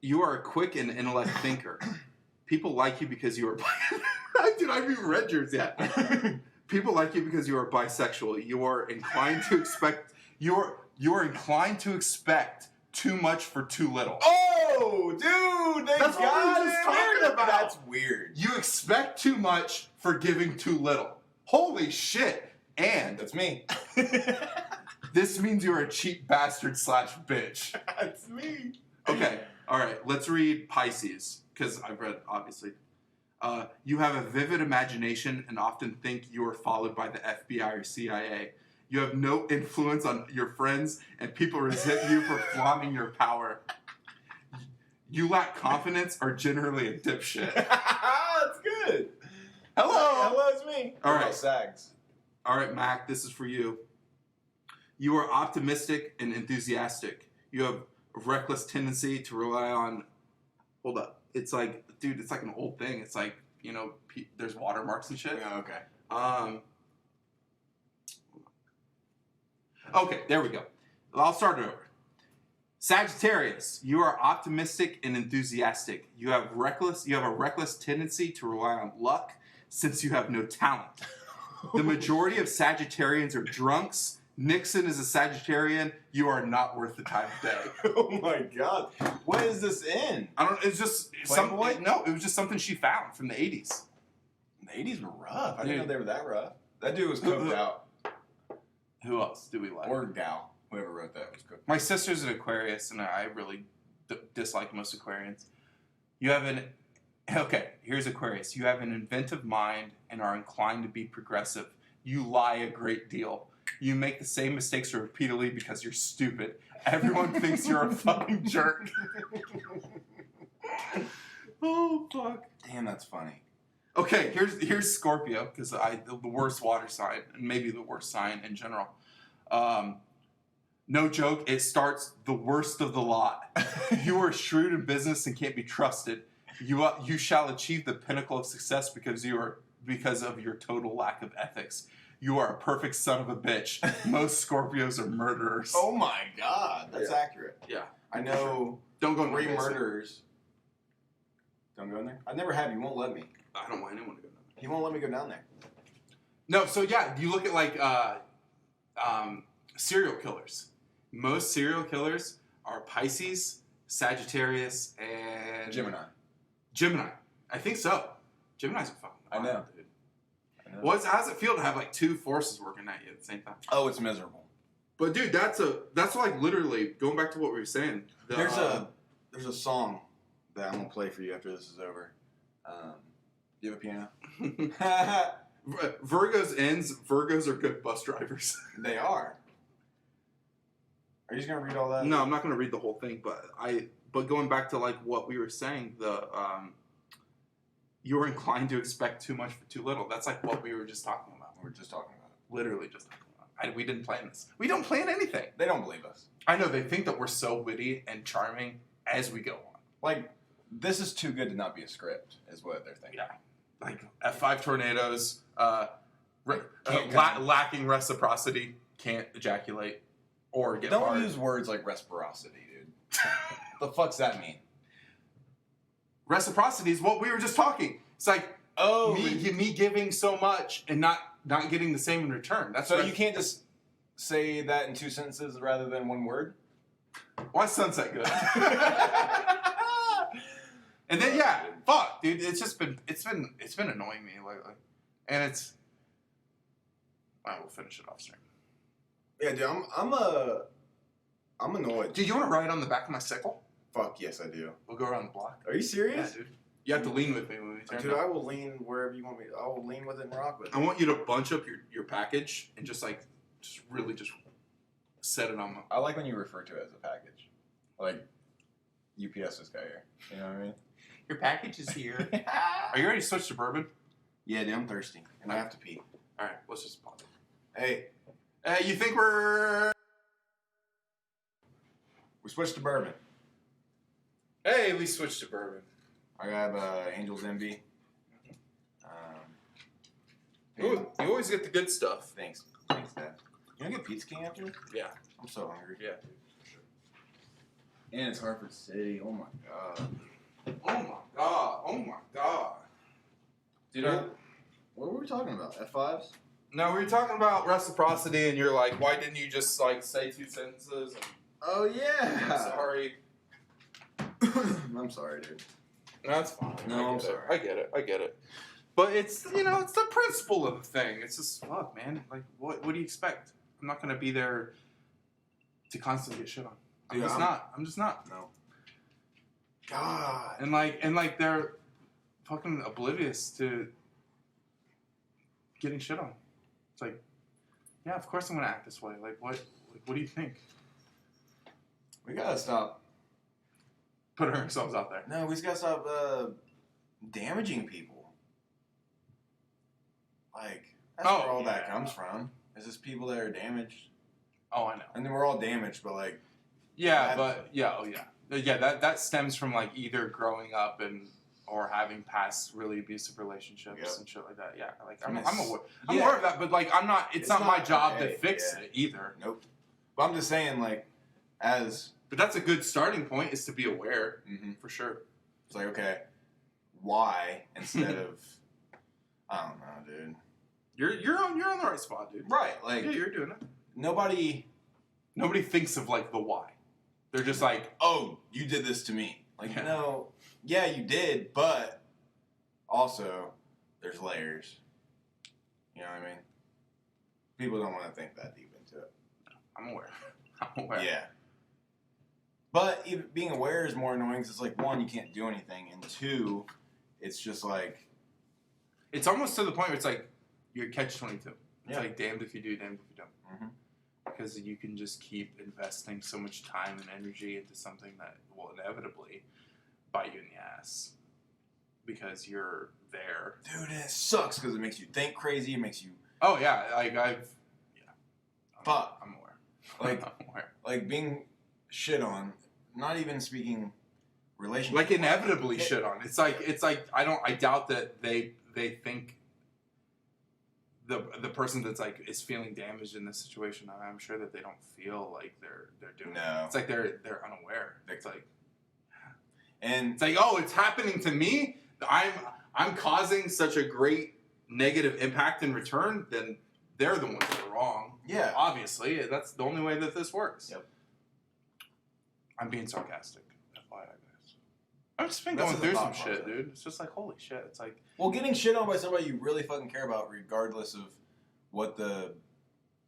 You are a quick and intellect thinker. People like you because you are. Dude, I haven't even read yours yet. People like you because you are bisexual. You are inclined to expect. You're inclined to expect too much for too little. Oh, dude, they That's what got we were just it. talking about. That's weird. You expect too much for giving too little. Holy shit! And That's me. this means you're a cheap bastard / bitch. That's me. Okay, all right. Let's read Pisces because I've read obviously. You have a vivid imagination and often think you are followed by the FBI or CIA. You have no influence on your friends, and people resent you for flaunting your power. You lack confidence, are generally a dipshit. That's good. Hello. Hello, it's me. All What right. about Sags. All right, Mac, this is for you. You are optimistic and enthusiastic. You have a reckless tendency to rely on. Hold up. It's like, dude, it's like an old thing. It's like, you know, there's watermarks and shit. Yeah, okay. Okay, there we go. I'll start it over. Sagittarius, you are optimistic and enthusiastic. You have a reckless tendency to rely on luck since you have no talent. The majority of Sagittarians are drunks. Nixon is a Sagittarian. You are not worth the time of day. Oh my god. What is this in? I don't. It's just Playboy? something. No, it was just something she found from the 80s. The 80s were rough. I didn't know Dude. they were that rough. That dude was coked out. Who else do we like? Or gal. Whoever wrote that was coked. My sister's an Aquarius, and I really dislike most Aquarians. You have an. Okay, here's Aquarius. You have an inventive mind and are inclined to be progressive. You lie a great deal. You make the same mistakes repeatedly because you're stupid. Everyone thinks you're a fucking jerk. Oh, fuck. Damn, that's funny. Okay, here's Scorpio, because the worst water sign, and maybe the worst sign in general. No joke, it starts the worst of the lot. You are shrewd in business and can't be trusted. You shall achieve the pinnacle of success because of your total lack of ethics. You are a perfect son of a bitch. Most Scorpios are murderers. Oh my god, that's Yeah. accurate. Yeah. I know Don't go in 3 my basement. murderers. Don't go in there? I never have. You won't let me. I don't want anyone to go down there. He won't let me go down there. No, so yeah, you look at like serial killers. Most serial killers are Pisces, Sagittarius, and Gemini. I think so. Gemini's are fucking wild, I know. dude. How does it feel to have like 2 forces working at you at the same time? Oh, it's miserable. But dude, that's like literally going back to what we were saying. There's a song that I'm gonna play for you after this is over. Do you have a piano? Virgos are good bus drivers. They are. Are you just gonna read all that? No, I'm not going to read the whole thing, but going back to like what we were saying, you're inclined to expect too much for too little. That's like what we were just talking about. We were just talking about it. Literally just talking about. We didn't plan this. We don't plan anything. They don't believe us. I know they think that we're so witty and charming as we go on. Like, this is too good to not be a script, is what they're thinking. Yeah, like F5 tornadoes, Can't come. lacking reciprocity, can't ejaculate or get Don't hard. use words like reciprocity, dude. The fuck's that mean? Reciprocity is what we were just talking. It's like me giving so much and not getting the same in return. That's so what you can't just say that in 2 sentences rather than 1 word? Why is sunset good? And then fuck, dude. It's been annoying me lately, and it's. I will finish it off stream. Yeah, dude, I'm annoyed. Dude, you want to ride on the back of my sickle? Fuck yes, I do. We'll go around the block. Are you serious? Yeah, dude. You have to lean with me when we turn. Dude, I will lean wherever you want me. I will lean with it and rock with it. I want you to bunch up your package and just really set it on my. I like when you refer to it as a package. Like, UPS just got here. You know what I mean? Your package is here. Are you ready to switch to bourbon? Yeah, dude, I'm thirsty. And I have to pee. All right, let's just pause it. Hey. You think we're... We switched to bourbon. Hey, we switched to bourbon. I have Angel's Envy. Ooh, you always get the good stuff. Thanks. Thanks, Dad. You want to get Pizza King after this? Yeah. I'm so hungry. Yeah. And it's Hartford City. Oh, my God. Oh, my God. Oh, my God. Dude, what were we talking about? F5s? No, we were talking about reciprocity, and you're like, why didn't you just, say 2 sentences? And, Oh, yeah. I'm sorry. I'm sorry, dude. That's fine. No, I'm sorry. I get it. But it's, it's the principle of the thing. It's just, fuck, man. Like, what do you expect? I'm not going to be there to constantly get shit on. I'm just not. No. God. And they're fucking oblivious to getting shit on. It's like, yeah, of course I'm going to act this way. Like, what do you think? We got to stop. Putting ourselves out there. No, we just got to stop damaging people. Like, that's where all that comes from. Is just people that are damaged. Oh, I know. And then we're all damaged, but like... Yeah, that stems from like either growing up or having past really abusive relationships and shit like that. Yeah, like I'm aware of that, but like it's not my job to fix it either. Nope. But I'm just saying, like, But that's a good starting point, is to be aware, for sure. It's like, okay, why instead of, I don't know, dude. You're on the right spot, dude. Right, like, yeah, you're doing it. Nobody thinks of like the why. They're just like, oh, you did this to me. Like, no, yeah, you did, but also there's layers. You know what I mean? People don't want to think that deep into it. I'm aware. Yeah. But even being aware is more annoying because it's like, one, you can't do anything, and two, it's just like... It's almost to the point where it's like, you're catch-22. It's like, damned if you do, damned if you don't. Because you can just keep investing so much time and energy into something that will inevitably bite you in the ass. Because you're there. Dude, it sucks because it makes you think crazy, it makes you... Oh, yeah, like, But... I'm aware. Like, I'm aware. Like, being shit on, not even speaking relationship. Like, inevitably shit on. It's like, I doubt that they think the person that's like is feeling damaged in this situation. I'm sure that they don't feel like they're doing it. It's like they're unaware. It's like, and it's like, oh, it's happening to me. I'm causing such a great negative impact in return. Then they're the ones that are wrong. Yeah, obviously, that's the only way that this works. Yep. I'm being sarcastic. FYI, guys. I've just been going through some shit, dude. It's just like, holy shit. It's like... Well, getting shit on by somebody you really fucking care about, regardless of what the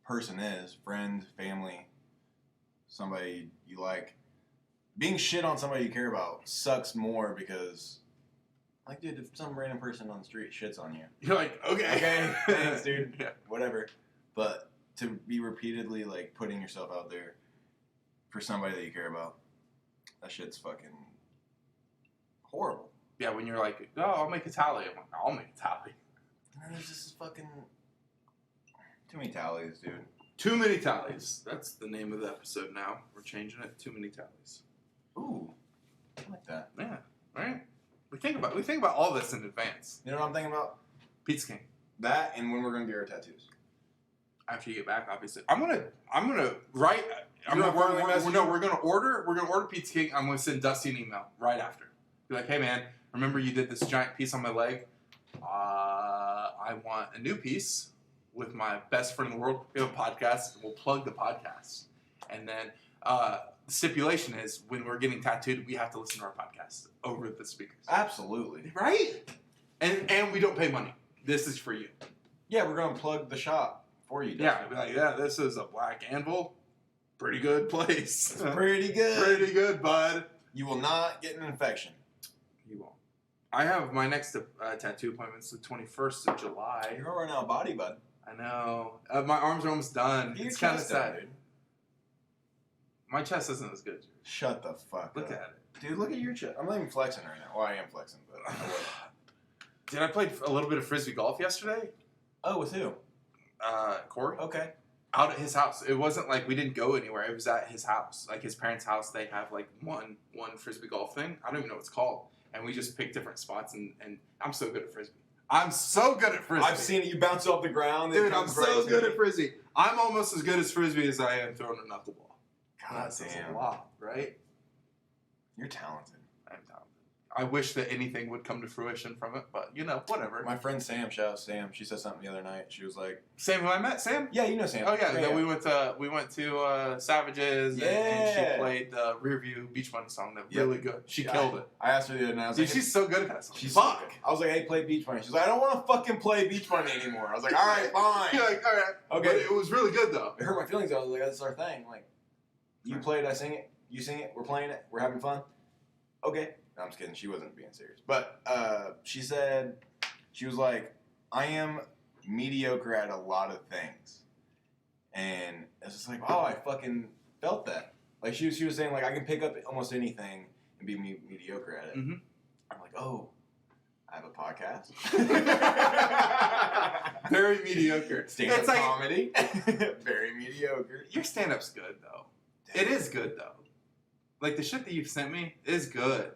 person is, friend, family, somebody you like, being shit on somebody you care about sucks more because, like, dude, if some random person on the street shits on you, you're like, okay, thanks, dude, whatever. But to be repeatedly, like, putting yourself out there for somebody that you care about, that shit's fucking horrible. Yeah, when you're like, oh, I'll make a tally. I'm like, I'll make a tally. And then there's just fucking... Too many tallies, dude. Too many tallies. That's the name of the episode now. We're changing it. Too many tallies. Ooh. I like that. Yeah, right? We think about all this in advance. You know what I'm thinking about? Pizza King. That and when we're going to get our tattoos. After you get back, obviously. We're gonna order Pizza King. I'm gonna send Dusty an email right after. Be like, hey man, remember you did this giant piece on my leg? I want a new piece with my best friend in the world. We have a podcast. We'll plug the podcast, and then The stipulation is when we're getting tattooed, we have to listen to our podcast over the speakers. Absolutely. Right? And we don't pay money. This is for you. Yeah, we're gonna plug the shop for you. Yeah, be like, yeah, this is a Black Anvil. Pretty good place. It's pretty good. Pretty good, bud. You will not get an infection. You won't. I have my next tattoo appointment's the 21st of July. You're running out of body, bud. I know. My arms are almost done. Get your It's kind of chest out, sad. dude. My chest isn't as good. Shut the fuck Look up. at it. Dude, look at your chest. I'm not even flexing right now. Well, I am flexing, but I wasn't. Dude, I played a little bit of frisbee golf yesterday. Oh, with who? Corey. Okay. Out at his house. It wasn't like we didn't go anywhere. It was at his house. Like his parents' house, they have like one frisbee golf thing. I don't even know what it's called. And we just picked different spots and I'm so good at frisbee. I'm so good at frisbee. I've seen it. You bounce off the ground. Dude, I'm so good at frisbee. I'm almost as good at frisbee as I am throwing a knuckleball. God That says damn. a lot, right? You're talented. I'm talented. I wish that anything would come to fruition from it, but you know, whatever. My friend Sam, shout out Sam. She said something the other night. She was like, Sam, who I met, Sam. "Yeah, you know Sam. Oh yeah, then we went to Savages, and she Yeah. played the Rearview Beach Bunny song. That Yep. really good. She Yeah, killed it. I asked her the other night. I was Dude, like, she's so good at that song. she's Fuck. so good. I was like, hey, play Beach Bunny. She's like, I don't want to fucking play Beach Bunny anymore. I was like, all right, fine. You're like, all right, Okay. But it was really good though. It hurt my feelings. I was like, that's our thing. Like, you play it, I sing it. You sing it. We're playing it. We're having fun. Okay. No, I'm just kidding. She wasn't being serious. But she said, she was like, I am mediocre at a lot of things. And it's just like, oh, I fucking felt that. Like, she was saying, like, I can pick up almost anything and be mediocre at it. Mm-hmm. I'm like, oh, I have a podcast. Very mediocre. Stand-up It's like comedy. Very mediocre. your stand-up's good though. It is good though. Like the shit that you've sent me is good.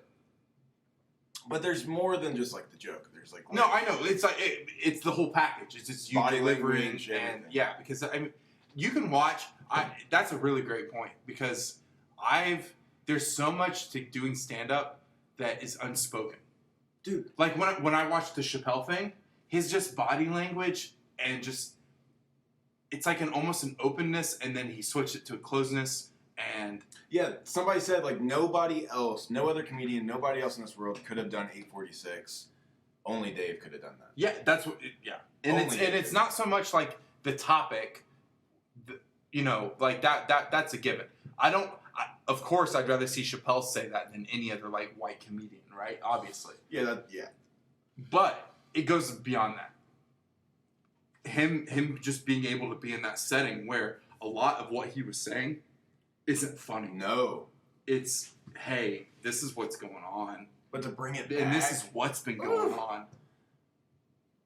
But there's more than just like the joke. There's like No, I know. It's like it's the whole package. It's just you Body delivering language, and everything. yeah, because I mean, you can watch. That's a really great point because there's so much to doing stand up that is unspoken. dude. Like when I watched the Chappelle thing, his just body language and just it's like almost an openness, and then he switched it to a closeness. And Yeah, somebody said like nobody else, no other comedian, nobody else in this world could have done 846. Only Dave could have done that. yeah, that's what. Yeah, and Only it's not so much like the topic, you know, like that's a given. Of course, I'd rather see Chappelle say that than any other like white comedian, right? Obviously, Yeah, but it goes beyond that. Him just being able to be in that setting where a lot of what he was saying isn't funny. No. It's hey, this is what's going on, But to bring it back, and this is what's been going on.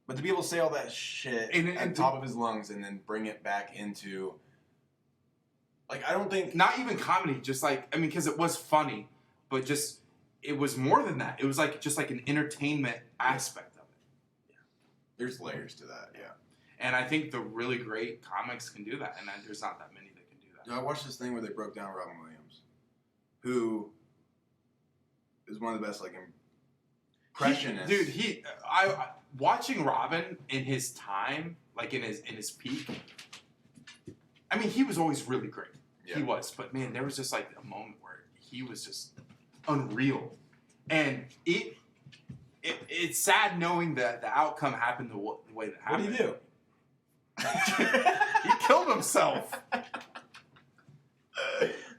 but to be able to say all that shit And at the top of his lungs and then bring it back into, like, I don't think Not even comedy, just like I mean, because it was funny, but just it was more than that. It was like just like an entertainment aspect of it. there's layers to that. Yeah. And I think the really great comics can do that, and there's not that many that can do that. Dude, I watched this thing where they broke down Robin Williams, who is one of the best like impressionists. I watching Robin in his time, like in his peak. I mean, he was always really great. Yeah. He was, but man, there was just like a moment where he was just unreal, and it's sad knowing that the outcome happened the way that What happened. do you do? He killed himself.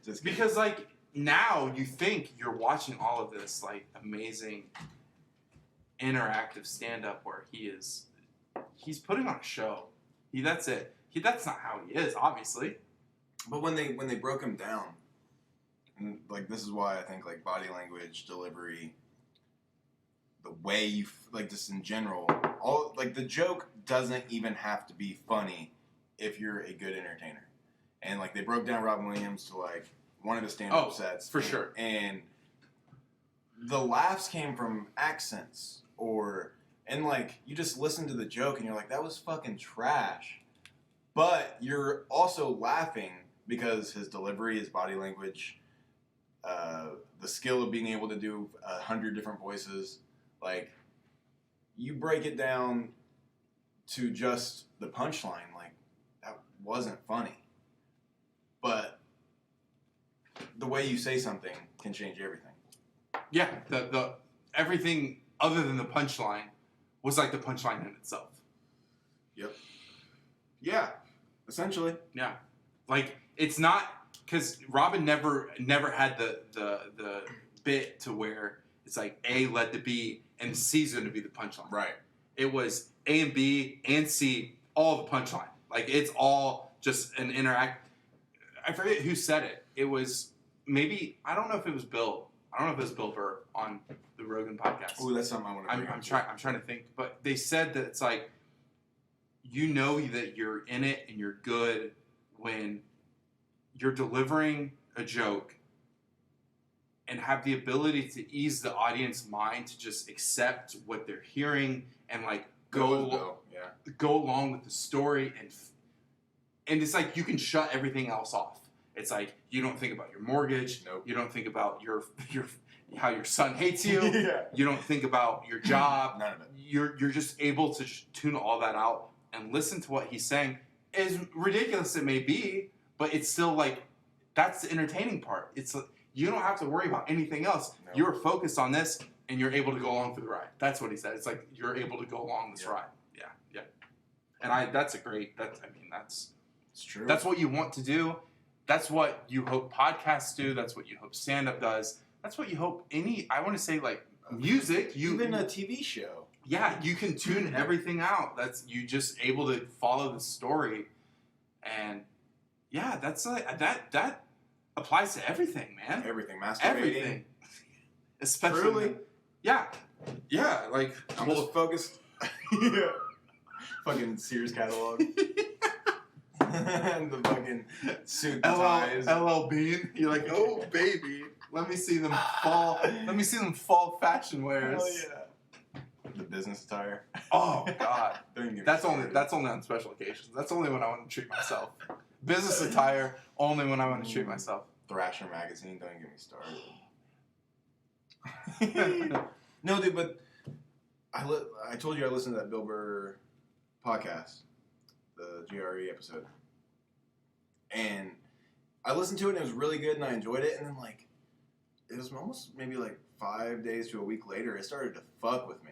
Just kidding. Because like now you think you're watching all of this like amazing interactive stand up where he's putting on a show. That's it. That's not how he is, obviously. But when they broke him down, and like this is why I think like body language, delivery, the way you like just in general, all like the joke doesn't even have to be funny if you're a good entertainer. And like they broke down Robin Williams to like one of the stand-up sets for sure. And the laughs came from accents and like you just listen to the joke and you're like that was fucking trash. But you're also laughing because his delivery, his body language, the skill of being able to do 100 different voices, like you break it down to just the punchline, like that wasn't funny. But the way you say something can change everything. Yeah, the everything other than the punchline was like the punchline in itself. Yep. Yeah, essentially. Yeah, like it's not because Robin never had the bit to where it's like A led to B and C's going to be the punchline. Right. It was A and B and C all the punchline. Like it's all just an interact. I forget who said it. It was maybe I don't know if it was Bill. I don't know if it was Bill Burr on the Rogan podcast. Ooh, that's something I want to bring up. I'm trying to think, but they said that it's like you know that you're in it and you're good when you're delivering a joke and have the ability to ease the audience mind to just accept what they're hearing and like go along with the story and it's like you can shut everything else off. It's like you don't think about your mortgage. Nope. You don't think about your how your son hates you. Yeah. You don't think about your job. None of it. You're just able to tune all that out and listen to what he's saying. As ridiculous it may be, but it's still like that's the entertaining part. It's you don't have to worry about anything else. No. You're focused on this, and you're able to go along for the ride. That's what he said. It's like you're able to go along this ride. Yeah. And that's It's true. that's what you want to do. That's what you hope podcasts do. That's what you hope stand-up does. That's what you hope I want to say like music. Even a TV show. Yeah, you can tune everything out. That's you just able to follow the story, and yeah, that's like that applies to everything, man. Everything. Masturbating. Everything, especially Truly. Yeah. Like I'm just focused. Yeah. Fucking Sears catalog. And the fucking suit ties. LL Bean. You're like, oh baby, let me see them fall. Let me see them fall fashion wears. Hell yeah. The business attire. Oh god. Don't even get me That's started. only on special occasions. That's only when I want to treat myself. Business attire only when I want to treat myself. Thrasher magazine. Don't even get me started. No, dude, but I told you I listened to that Bill Burr podcast, the GRE episode, and I listened to it and it was really good and I enjoyed it. And then like it was almost maybe like 5 days to a week later, it started to fuck with me.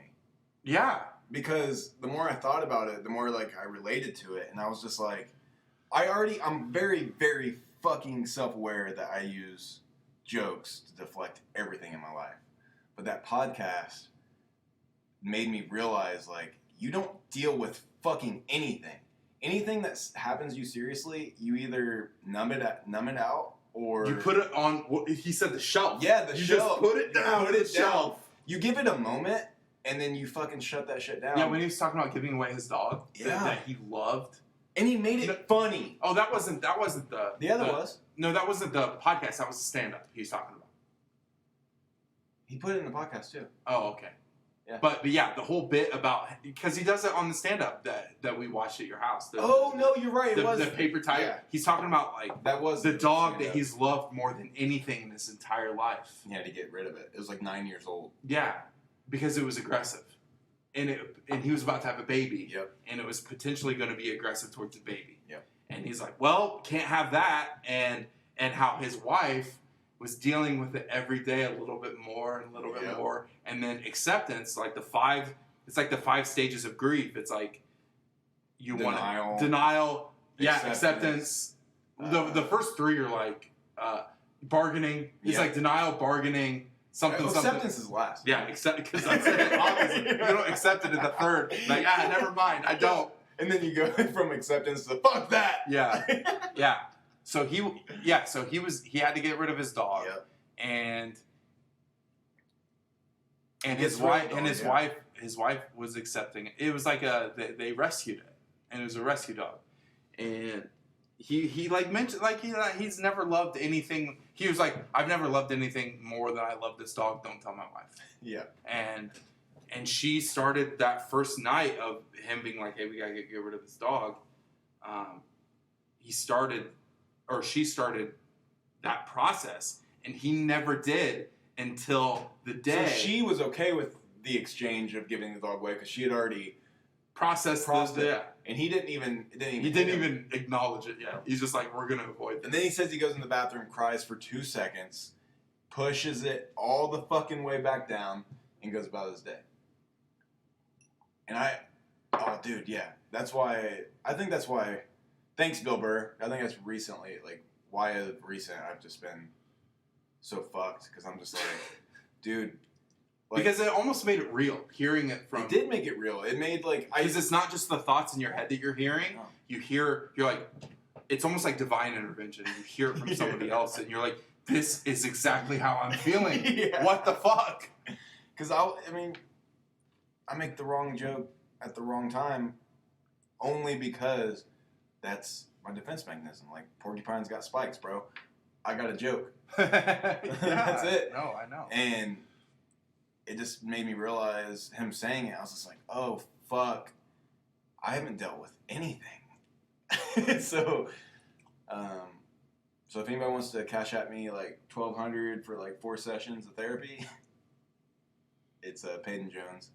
Yeah. Because the more I thought about it, the more like I related to it, and I was just like, I'm very, very fucking self-aware that I use jokes to deflect everything in my life. But that podcast made me realize, like, you don't deal with fucking anything. Anything that happens to you seriously, you either numb it out, or You put it on. He said the shelf. Yeah, the you shelf. Just put it down. Put the it down. shelf. You give it a moment, and then you fucking shut that shit down. Yeah, when he was talking about giving away his dog that he loved, and he made it funny. Oh, that wasn't the. The other was. No, that wasn't the podcast. That was the stand-up he was talking about. He put it in the podcast too. Oh, okay. Yeah. But yeah, the whole bit about because he does it on the stand-up that we watched at your house. No, you're right. It was the paper tiger. Yeah. He's talking about like that was the dog that stand-up. he's loved more than anything in his entire life. He had to get rid of it. It was like 9 years old. Yeah, because it was aggressive, and he was about to have a baby. Yep. And it was potentially going to be aggressive towards the baby. Yep. And he's like, well, can't have that, and how his wife was dealing with it every day a little bit more and a little bit more, and then acceptance, like it's like the 5 stages of grief. It's like you want denial, acceptance. The first 3 are like bargaining. It's like denial, bargaining, something. Acceptance is last. Yeah, because that's it. Obviously, you don't accept it in the third. Like, never mind, I don't. And then you go from acceptance to fuck that. Yeah, yeah. So he had to get rid of his dog, and his wife was accepting it. It was like they rescued it, and it was a rescue dog, and he like mentioned like he's never loved anything. He was like, I've never loved anything more than I love this dog. Don't tell my wife. Yeah, and she started that first night of him being like, hey, we gotta get rid of this dog. She started that process, and he never did until the day. So she was okay with the exchange of giving the dog away because she had already processed it, And he didn't even He didn't even acknowledge it yet. He's just like, we're going to avoid And this. then he says he goes in the bathroom, cries for 2 seconds, pushes it all the fucking way back down, and goes about his day. And oh, dude, yeah. That's why, thanks, Bill Burr. I think that's recently, like, why of recent I've just been so fucked. Because I'm just like, dude. Like, Because it almost made it real, hearing it from... It did make it real. It made, like... Because it's not just the thoughts in your head that you're hearing. No. You're like... It's almost like divine intervention. You hear it from somebody else, and you're like, this is exactly how I'm feeling. Yeah. What the fuck? Because, I make the wrong joke at the wrong time only because that's my defense mechanism. Like, porcupines got spikes, bro. I got a joke. That's it. No, I know. And it just made me realize him saying it. I was just like, oh, fuck. I haven't dealt with anything. So if anybody wants to cash at me like $1,200 for like 4 sessions of therapy, it's Peyton Jones.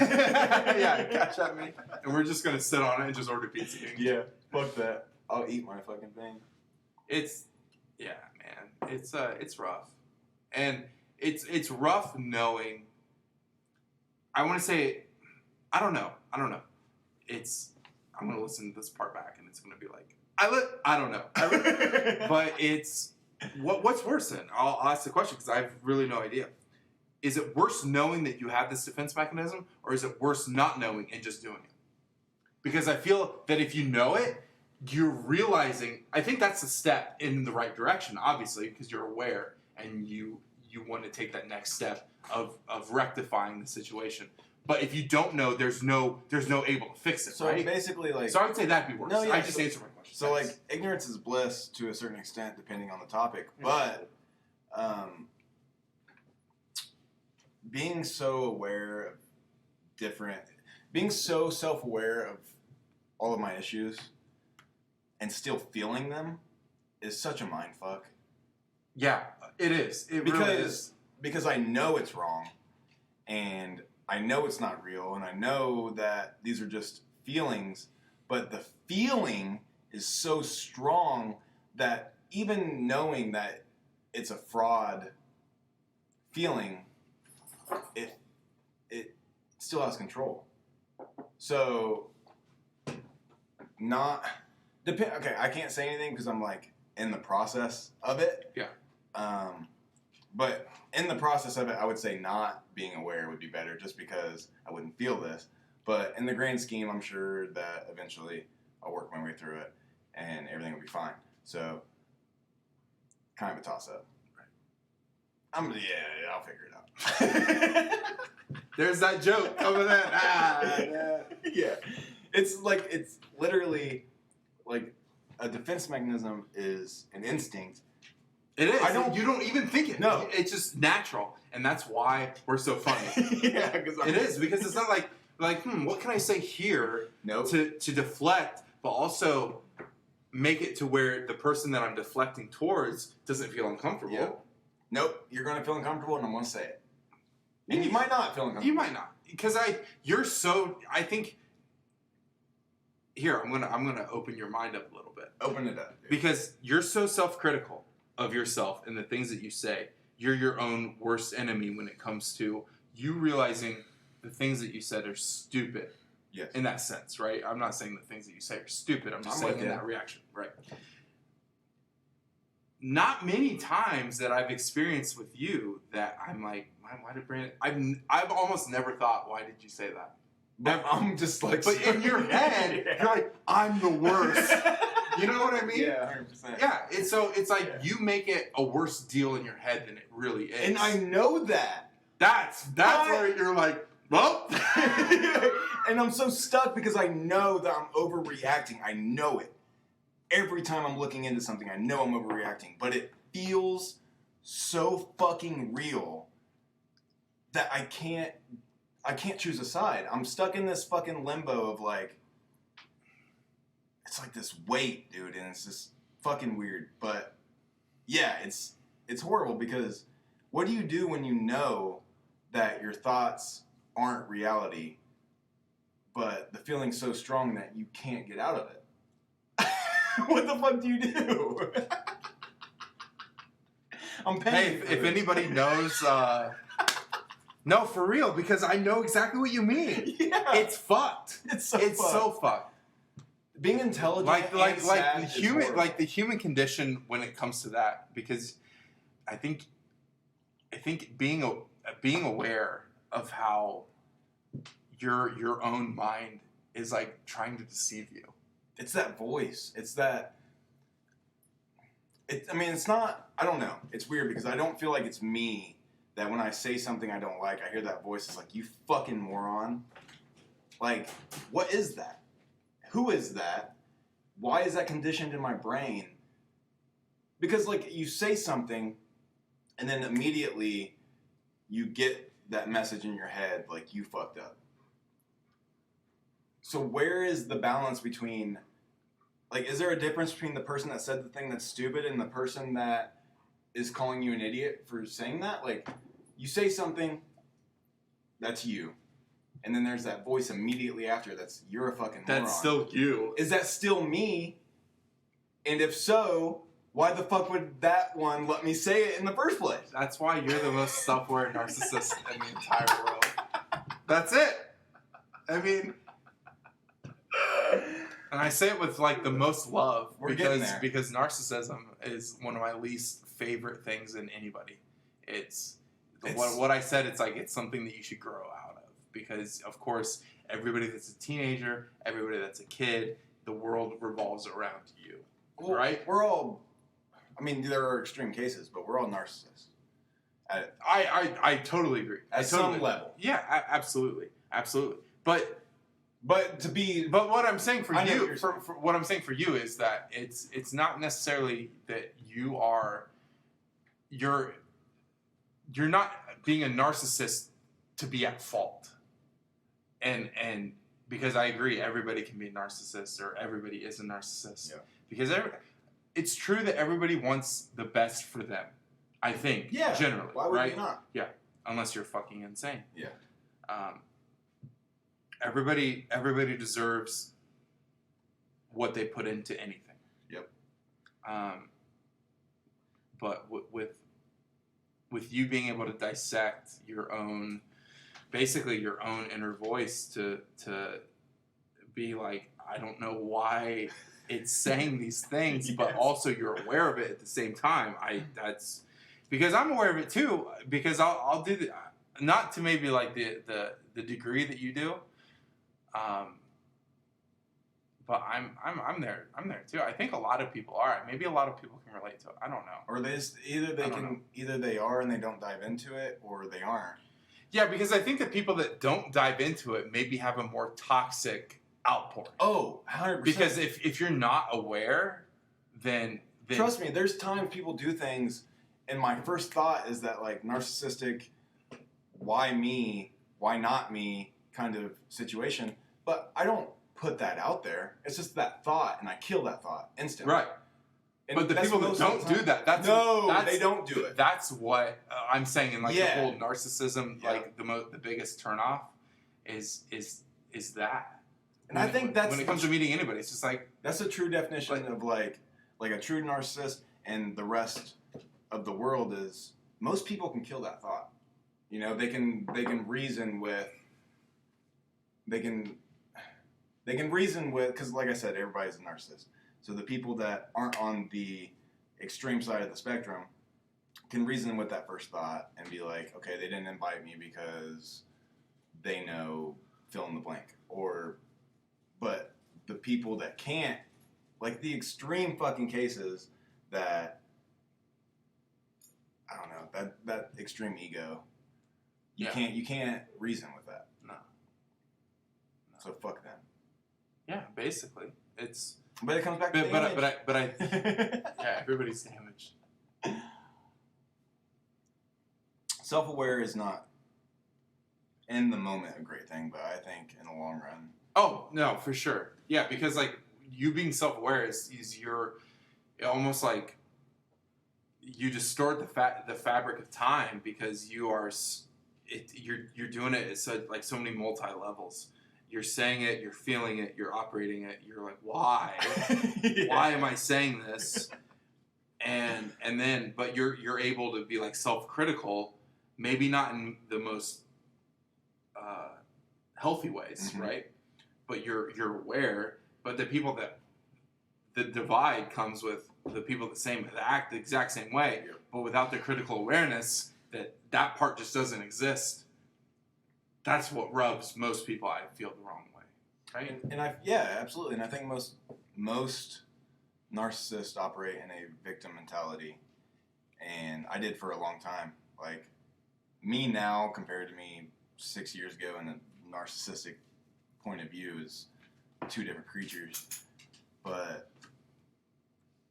Yeah, cash at me. And we're just going to sit on it and just order pizza. Yeah, fuck that. I'll eat my fucking thing. Yeah, man. It's rough. And it's rough knowing. I want to say, I don't know. I'm gonna listen to this part back, and it's gonna be like, I don't know. But it's what's worse then? I'll ask the question because I have really no idea. Is it worse knowing that you have this defense mechanism, or is it worse not knowing and just doing it? Because I feel that if you know it, you're realizing. I think that's a step in the right direction, obviously, because you're aware and you want to take that next step of rectifying the situation. But if you don't know, there's no able to fix it. So right? basically, like, so I would say that'd be worse. No, yeah, I just answered my question. So like, ignorance is bliss to a certain extent, depending on the topic. But being so aware of being so self-aware of all of my issues and still feeling them is such a mind fuck. Yeah, it is. It really is. Because I know it's wrong, and I know it's not real, and I know that these are just feelings, but the feeling is so strong that even knowing that it's a fraud feeling, it still has control. So, okay, I can't say anything because I'm like in the process of it. Yeah. But in the process of it, I would say not being aware would be better just because I wouldn't feel this. But in the grand scheme, I'm sure that eventually I'll work my way through it and everything will be fine. So, kind of a toss-up. Right. I'll figure it out. There's that joke coming in. Yeah. It's literally like a defense mechanism is an instinct. It is. You don't even think it. No. It's just natural. And that's why we're so funny. Yeah, because it's not like what can I say here to deflect, but also make it to where the person that I'm deflecting towards doesn't feel uncomfortable. Yeah. Nope. You're going to feel uncomfortable, and I'm going to say it. And you might not feel uncomfortable. You might not. Because I think here, I'm gonna open your mind up a little bit. Open it up. Dude. Because you're so self-critical of yourself and the things that you say. You're your own worst enemy when it comes to you realizing the things that you said are stupid. Yes. In that sense, right? I'm not saying the things that you say are stupid. I'm just saying in that reaction, right? Not many times that I've experienced with you that I'm like, why did Brandon? I've almost never thought, why did you say that? But I'm just like, but in your head, you're like, I'm the worst. You know what I mean? Yeah, 100%. Yeah, it's like you make it a worse deal in your head than it really is. And I know that. That's where you're like, well. And I'm so stuck because I know that I'm overreacting. I know it. Every time I'm looking into something, I know I'm overreacting. But it feels so fucking real that I can't choose a side. I'm stuck in this fucking limbo of like, it's like this weight, dude, and it's just fucking weird. But yeah, it's horrible because what do you do when you know that your thoughts aren't reality, but the feeling's so strong that you can't get out of it. What the fuck do you do? I'm Hey, paying. if anybody knows, no, for real, because I know exactly what you mean. Yeah, It's fucked. it's so It's fucked. so fucked. Being intelligent, Like and sad the is human, horrible. like the human condition when it comes to that, because I think being aware of how your own mind is like trying to deceive you. It's that voice. It's that. I mean, it's not. I don't know. It's weird because I don't feel like it's me that when I say something I don't like, I hear that voice. It's like, you fucking moron. Like, what is that? Who is that? Why is that conditioned in my brain? Because, like, you say something and then immediately you get that message in your head, like, you fucked up. So where is the balance between, like, is there a difference between the person that said the thing that's stupid and the person that is calling you an idiot for saying that? Like, you say something, that's you. And then there's that voice immediately after that's, you're a fucking moron. That's still you. Is that still me? And if so, why the fuck would that one let me say it in the first place? That's why you're the most self-aware narcissist in the entire world. That's it. I mean, and I say it with like the most love We're getting because there. narcissism is one of my least favorite things in anybody. What I said. It's like it's something that you should grow out of because, of course, everybody that's a teenager, everybody that's a kid, the world revolves around you, Well, right? We're all, I mean, there are extreme cases, but we're all narcissists. I totally agree. At some level. Yeah, absolutely, absolutely. But to be, what I'm saying for I know what you, you're for saying. what I'm saying for you is that it's not necessarily that you're not being a narcissist to be at fault. And because I agree, everybody can be a narcissist or everybody is a narcissist. Yeah. Because it's true that everybody wants the best for them. I think, yeah, generally, why would right? you not? Unless you're fucking insane. Yeah. Everybody deserves what they put into anything. Yep. But with you being able to dissect basically your own inner voice to be like, I don't know why it's saying these things, Yes. but also you're aware of it at the same time. That's because I'm aware of it too. Because I'll do not to maybe like the degree that you do, but I'm there too. I think a lot of people are. Maybe a lot of people can relate to it. I don't know. Or they just, either they are and they don't dive into it, or they aren't. Yeah, because I think that people that don't dive into it maybe have a more toxic outpouring. Oh, 100%. Because if you're not aware, then Trust me, there's times people do things, and my first thought is that, like, narcissistic, why me, why not me kind of situation. But I don't put that out there. It's just that thought, and I kill that thought instantly. right. And But the that's people that most of don't the do time. that, they don't do it. That's what I'm saying. In like Yeah. the whole narcissism, Yeah. like the biggest turnoff is that. And I think that's when it comes to meeting anybody, it's just like that's a true definition of like a true narcissist, and the rest of the world is most people can kill that thought. You know, they can reason with because like I said, everybody's a narcissist. So the people that aren't on the extreme side of the spectrum can reason with that first thought and be like, okay, they didn't invite me because they know fill in the blank. But the people that can't, like the extreme fucking cases that, I don't know, that extreme ego, you can't reason with that. No. So fuck them. Yeah, basically, it's. But it comes back to the image. But I yeah, everybody's damaged. Self-aware is not in the moment a great thing, but I think in the long run. Oh no, for sure. Yeah, because like you being self-aware is your almost like you distort the fabric of time because you're doing it at so many multi levels. you're saying it, you're feeling it, you're operating it. You're like, why? Yeah. Why am I saying this? And then, but you're able to be like self-critical, maybe not in the most healthy ways, Mhm. right? But you're aware. But the people that the divide comes with the people that act the exact same way, Yep. but without the critical awareness that part just doesn't exist. That's what rubs most people, I feel, the wrong way, right? Yeah, absolutely. And I think most narcissists operate in a victim mentality, and I did for a long time. Like me now compared to me 6 years ago, in a narcissistic point of view, is two different creatures. But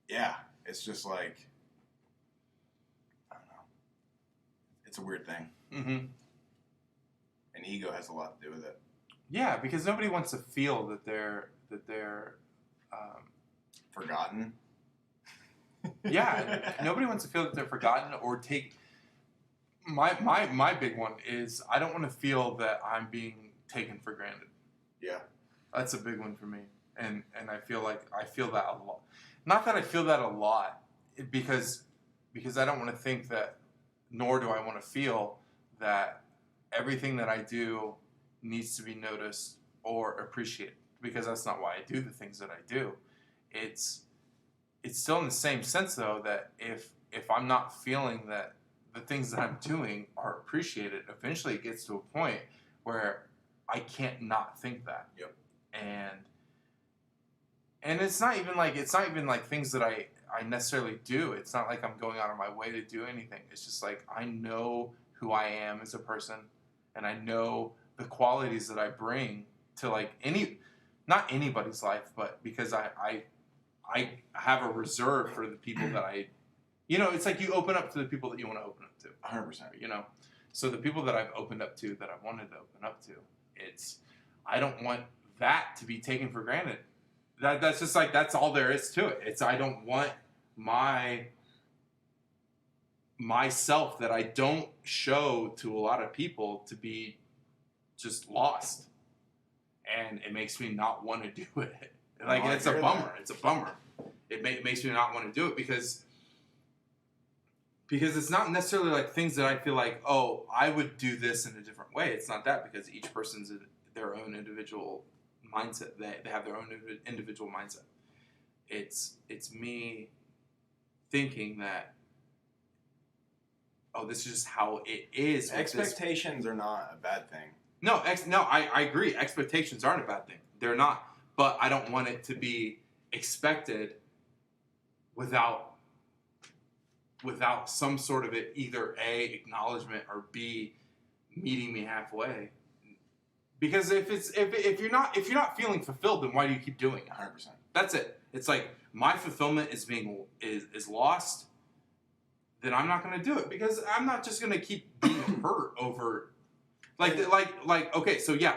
yeah, it's just like, I don't know. It's a weird thing. Mm-hmm. And ego has a lot to do with it. Yeah, because nobody wants to feel that they're Forgotten. yeah, nobody wants to feel that they're forgotten or take. My big one is I don't want to feel that I'm being taken for granted. Yeah. That's a big one for me, and I feel that a lot. Not that I feel that a lot, because I don't want to think that, nor do I want to feel that everything that I do needs to be noticed or appreciated, because that's not why I do the things that I do. It's still in the same sense, though, that if I'm not feeling that the things that I'm doing are appreciated, eventually it gets to a point where I can't not think that. Yep. And it's not even like things that I necessarily do. It's not like I'm going out of my way to do anything. It's just like I know who I am as a person, and I know the qualities that I bring to like not anybody's life, but because I have a reserve for the people that it's like you open up to the people that you want to open up to. 100%. So the people that I've opened up to, that I wanted to open up to, I don't want that to be taken for granted. That's just like, that's all there is to it. I don't want myself that I don't show to a lot of people to be just lost. And it makes me not want to do it. Like, it's a bummer. It's a bummer. It makes me not want to do it because it's not necessarily like things that I feel like, oh, I would do this in a different way. It's not that, because each person's their own individual mindset. They have their own individual mindset. It's me thinking that, oh, this is just how it is. Expectations are not a bad thing. No, I agree. Expectations aren't a bad thing. They're not. But I don't want it to be expected without some sort of either A, acknowledgement, or B, meeting me halfway. Because if you're not feeling fulfilled, then why do you keep doing it? 100%. That's it. It's like my fulfillment is lost, then I'm not going to do it, because I'm not just going to keep being hurt over like okay, so yeah,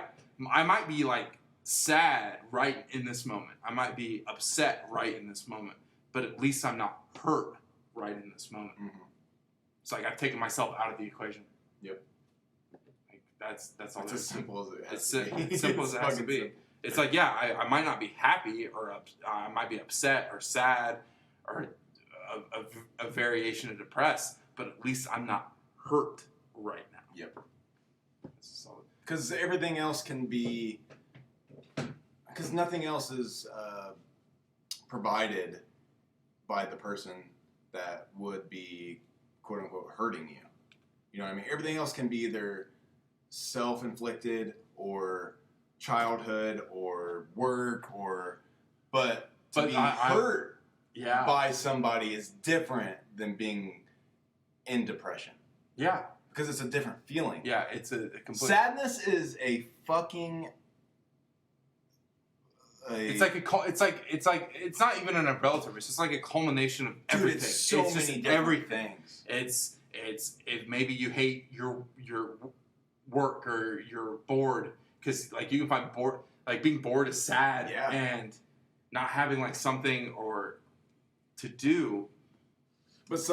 I might be like sad right in this moment. I might be upset right in this moment, but at least I'm not hurt right in this moment. Mm-hmm. It's like I've taken myself out of the equation. Yep. Like that's all. It's as simple as it has It's to be. as simple as it has to be. Simple. It's like, yeah, I might not be happy, or I might be upset or sad or a variation of depressed, but at least I'm not hurt right now. Yep. That's all. Because everything else can be, because nothing else is provided by the person that would be, quote unquote, hurting you. You know what I mean? Everything else can be either self-inflicted or childhood or work, but to be hurt by somebody is different than being in depression. Yeah. Because it's a different feeling. Yeah, it's a complete... Sadness is a fucking... It's not even an umbrella term. It's just like a culmination of everything. Dude, it's so many different things. It's if maybe you hate your work, or you're bored, because like you can find bored, like being bored is sad, yeah. And not having like something or to do. But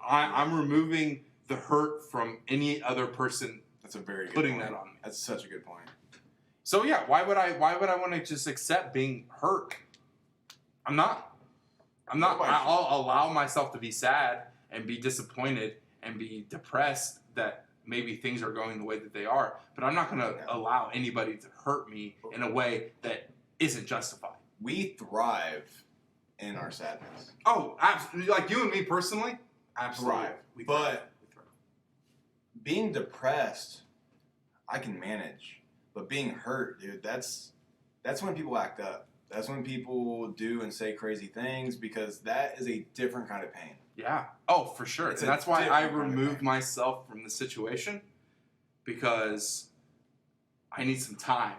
I'm removing the hurt from any other person. That's a very good putting point. that on me. That's such a good point. So yeah, why would I want to just accept being hurt? I'm not. I'll allow myself to be sad and be disappointed and be depressed that maybe things are going the way that they are, but I'm not going to allow anybody to hurt me in a way that isn't justified. We thrive in our sadness. Oh, absolutely. Like you and me personally, absolutely. Thrive. We But we thrive. being depressed, I can manage. But being hurt, dude, that's when people act up. That's when people do and say crazy things because that is a different kind of pain. Yeah. Oh, for sure. It's And a that's why I different kind of removed pain. myself from the situation because I need some time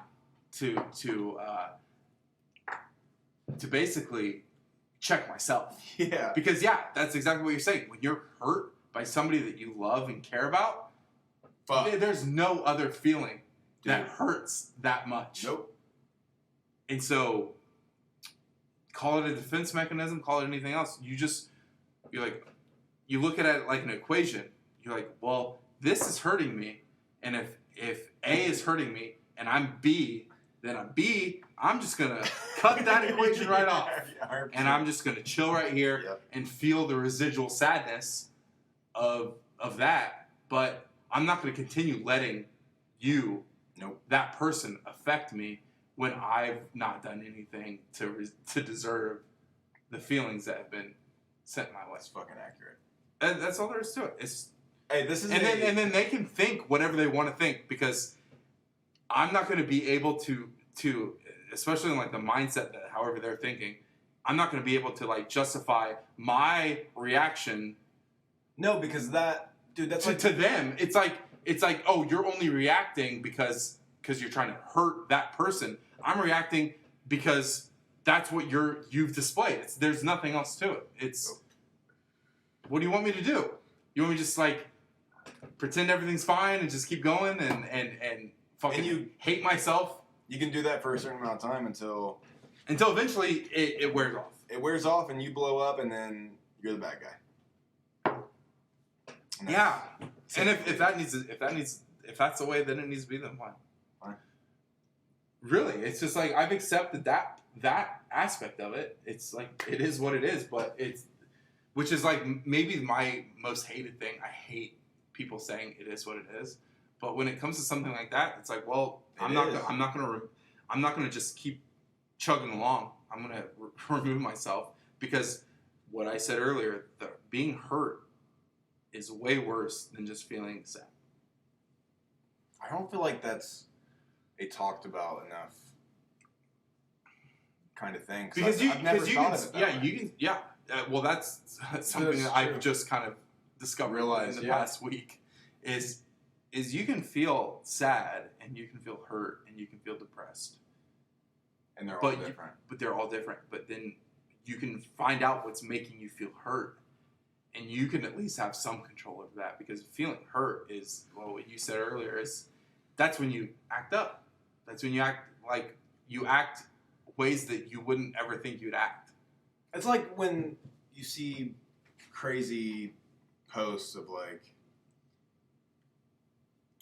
to basically check myself. Yeah. Because yeah, that's exactly what you're saying. When you're hurt by somebody that you love and care about, there's no other feeling that hurts that much. Nope. And so, call it a defense mechanism, call it anything else. You're like, you look at it like an equation. You're like, well, this is hurting me, and if A is hurting me and I'm B, then I'm B. I'm just gonna cut that equation right off, and I'm just gonna chill right here and feel the residual sadness of that. But I'm not gonna continue letting you, that person, affect me when I've not done anything to deserve the feelings that have been sent my way. That's fucking accurate. And that's all there is to it. And then they can think whatever they want to think because I'm not going to be able to especially in like the mindset that however they're thinking, I'm not going to be able to like justify my reaction. No, because that's to them. It's like oh, you're only reacting because you're trying to hurt that person. I'm reacting because that's what you've displayed. There's nothing else to it. What do you want me to do? You want me to just like pretend everything's fine and just keep going and fucking you hate myself? You can do that for a certain amount of time until eventually it wears off. It wears off and you blow up and then you're the bad guy. Yeah. And if that's the way that it needs to be, then fine. Really, it's just like I've accepted that aspect of it. It's like it is what it is, but which is like maybe my most hated thing. I hate people saying it is what it is. But when it comes to something like that, it's like, well, I'm not gonna just keep chugging along. I'm gonna remove myself because what I said earlier, being hurt is way worse than just feeling sad. I don't feel like that's a talked about enough kind of thing. Because I've never thought of it that way. you can, yeah. Well, that's something that I've just kind of discovered in the past week. Is you can feel sad and you can feel hurt and you can feel depressed, and they're all different. But they're all different. But then you can find out what's making you feel hurt, and you can at least have some control over that. Because feeling hurt is, well, what you said earlier is that's when you act up. That's when you act ways that you wouldn't ever think you'd act. It's like when you see crazy posts of like,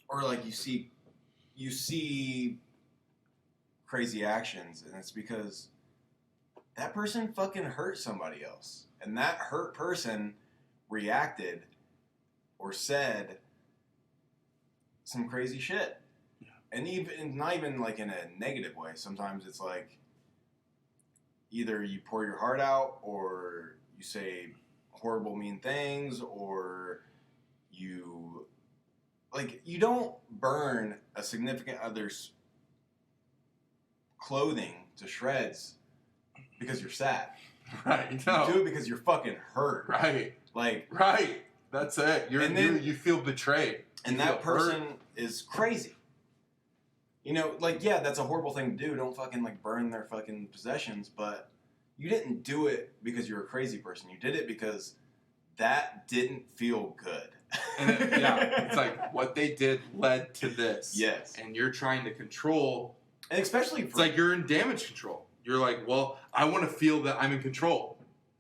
or like you see crazy actions, and it's because that person fucking hurt somebody else, and that hurt person reacted or said some crazy shit. And even not even like in a negative way. Sometimes it's like either you pour your heart out or you say horrible, mean things, or you don't burn a significant other's clothing to shreds because you're sad. Right. No. You do it because you're fucking hurt. Right. Like. Right. That's it. You feel betrayed. And that person is crazy. You know, like, yeah, that's a horrible thing to do. Don't fucking, like, burn their fucking possessions. But you didn't do it because you're a crazy person. You did it because that didn't feel good. It's like what they did led to this. Yes. And you're trying to control. And especially it's like you're in damage control. You're like, well, I want to feel that I'm in control.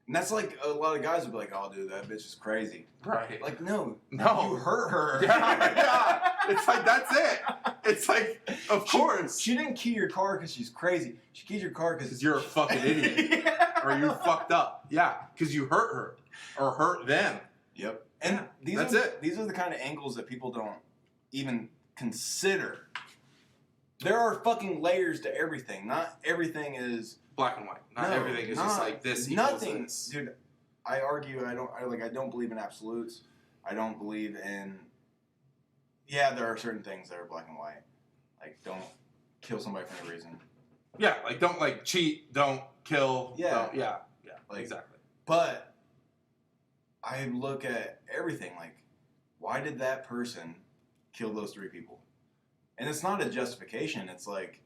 And that's like a lot of guys would be like, "Oh, dude, that bitch is crazy." Right. Like, no, No. you hurt her. Yeah. It's like, that's it. It's like, of course. She didn't key your car because she's crazy. She keyed your car because You're a fucking idiot. Yeah. Or you're fucked up. Yeah. Because you hurt her. Or hurt them. Yep. And That's it. These are the kind of angles that people don't even consider. There are fucking layers to everything. Not everything is Black and white. Not no, everything is just like this equals nothing, this. dude. I argue. I don't believe in absolutes. I don't believe in. Yeah, there are certain things that are black and white. Like, don't kill somebody for no reason. Yeah, like, don't, like, cheat, don't kill. Yeah. Don't, yeah, Like, exactly. But I look at everything like, why did that person kill those 3 people? And it's not a justification. It's like,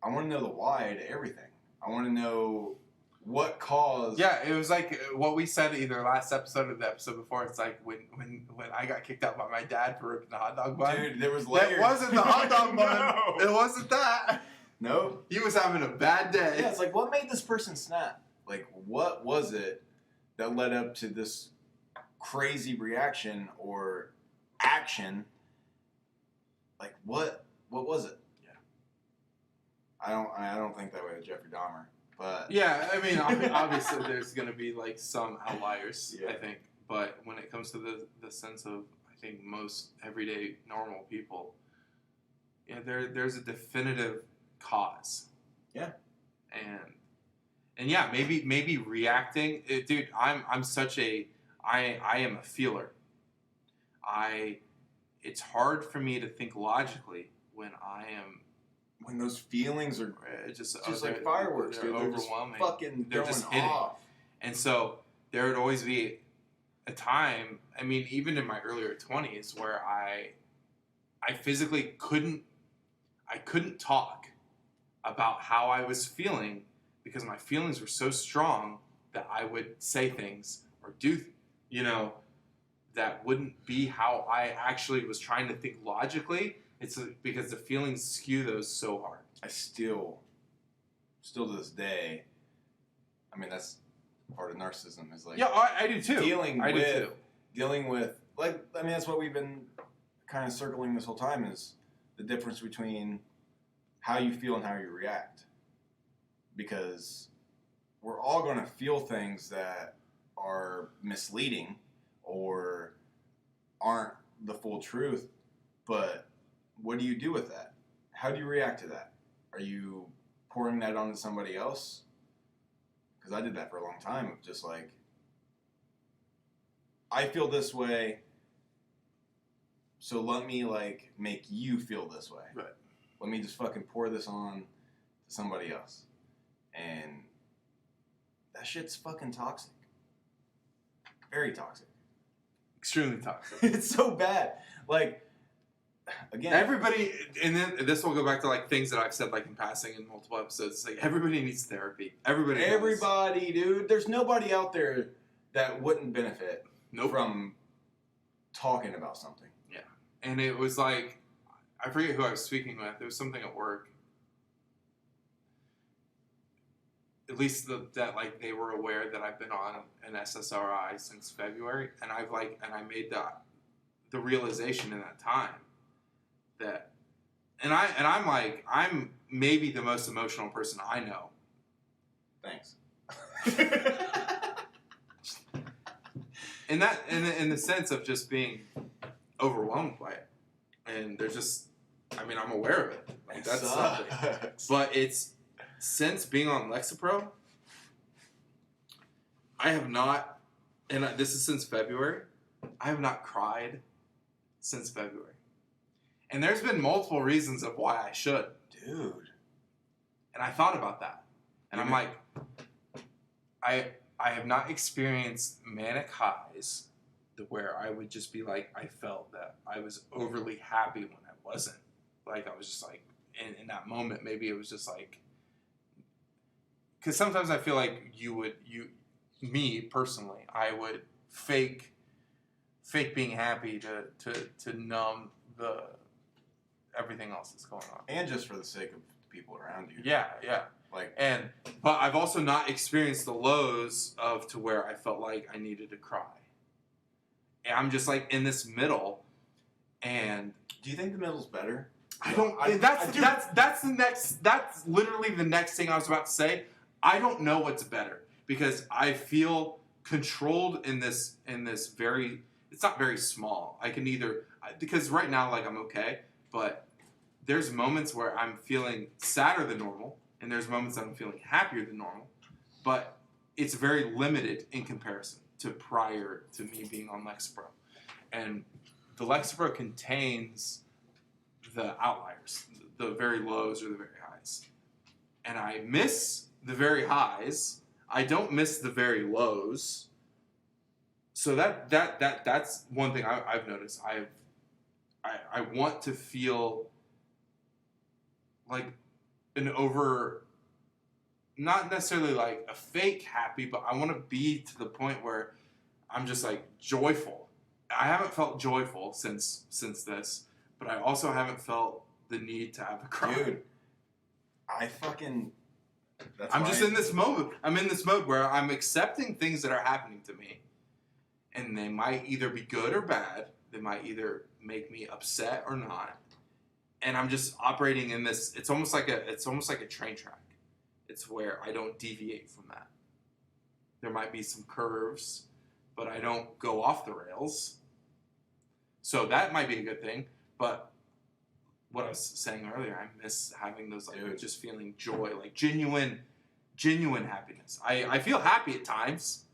I want to know the why to everything. I want to know what caused. Yeah, it was like what we said either last episode or the episode before. It's like when I got kicked out by my dad for ripping the hot dog bun. Dude, there was layers. That wasn't the hot dog bun. No. It wasn't that. No. He was having a bad day. Yeah, it's like, what made this person snap? Like, what was it that led up to this crazy reaction or action? Like, what was it? Yeah. I don't think that way with Jeffrey Dahmer, but Yeah, I mean, obviously there's going to be like some outliers, Yeah. I think. But when it comes to the sense of, I think, most everyday normal people, yeah, there's a definitive cause. Yeah. And yeah, maybe reacting, dude. I'm such a I am a feeler. It's hard for me to think logically when I am when those feelings are just like fireworks, they're dude. They're just overwhelming. fucking They're going just hitting. off. And so there would always be a time, I mean, even in my earlier 20s, where I physically couldn't talk about how I was feeling because my feelings were so strong that I would say things or do, that wouldn't be how I actually was trying to think logically. It's because the feelings skew those so hard. I still to this day, I mean, that's part of narcissism is like Yeah, I do too. I do too. Dealing with, like, I mean, that's what we've been kind of circling this whole time is the difference between how you feel and how you react. Because we're all going to feel things that are misleading or aren't the full truth, but what do you do with that? How do you react to that? Are you pouring that onto somebody else? Because I did that for a long time of just like, I feel this way, so let me like make you feel this way. Right. Let me just fucking pour this on to somebody else. And that shit's fucking toxic. Very toxic. Extremely toxic. It's so bad. Like, again, Everybody, and then this will go back to like things that I've said like in passing in multiple episodes. It's like everybody needs therapy. Everybody, dude. There's nobody out there that wouldn't benefit Nope. from talking about something. And it was like, I forget who I was speaking with. There was something at work. At least that like they were aware that I've been on an SSRI since February, and I made the realization in that time that, I'm like, I'm maybe the most emotional person I know. Thanks. In that, in the sense of just being overwhelmed by it, and there's just, I mean, I'm aware of it. Like, that's something. But it's since being on Lexapro, I have not, and this is since February. I have not cried since February, and there's been multiple reasons of why I should, Dude. and I thought about that, and I'm like, I have not experienced manic highs where I would just be like, I felt that I was overly happy when I wasn't. Like, I was just like, in that moment, maybe it was just like, because sometimes I feel like me personally, I would fake being happy to numb everything else that's going on. And just for the sake of the people around you. Yeah. Like, But But I've also not experienced the lows of to where I felt like I needed to cry. And I'm just like in this middle, and Do you think the middle's better? I don't. That's literally the next thing I was about to say. I don't know what's better because I feel controlled in this very. It's not very small. I can either because right now like I'm okay, but there's moments where I'm feeling sadder than normal, and there's moments that I'm feeling happier than normal, but it's very limited in comparison to prior to me being on Lexapro, and the Lexapro contains the outliers, the very lows or the very highs. And I miss the very highs. I don't miss the very lows. So that's one thing I've noticed. I want to feel like an over, not necessarily like a fake happy, but I want to be to the point where I'm just like joyful. I haven't felt joyful since this. But I also haven't felt the need to have a cry. Dude, I'm just in this mode. I'm in this mode where I'm accepting things that are happening to me. And they might either be good or bad. They might either make me upset or not. And I'm just operating in this. It's almost like a train track. It's where I don't deviate from that. There might be some curves, but I don't go off the rails. So that might be a good thing. But what I was saying earlier, I miss having those like just feeling joy, like genuine happiness. I feel happy at times.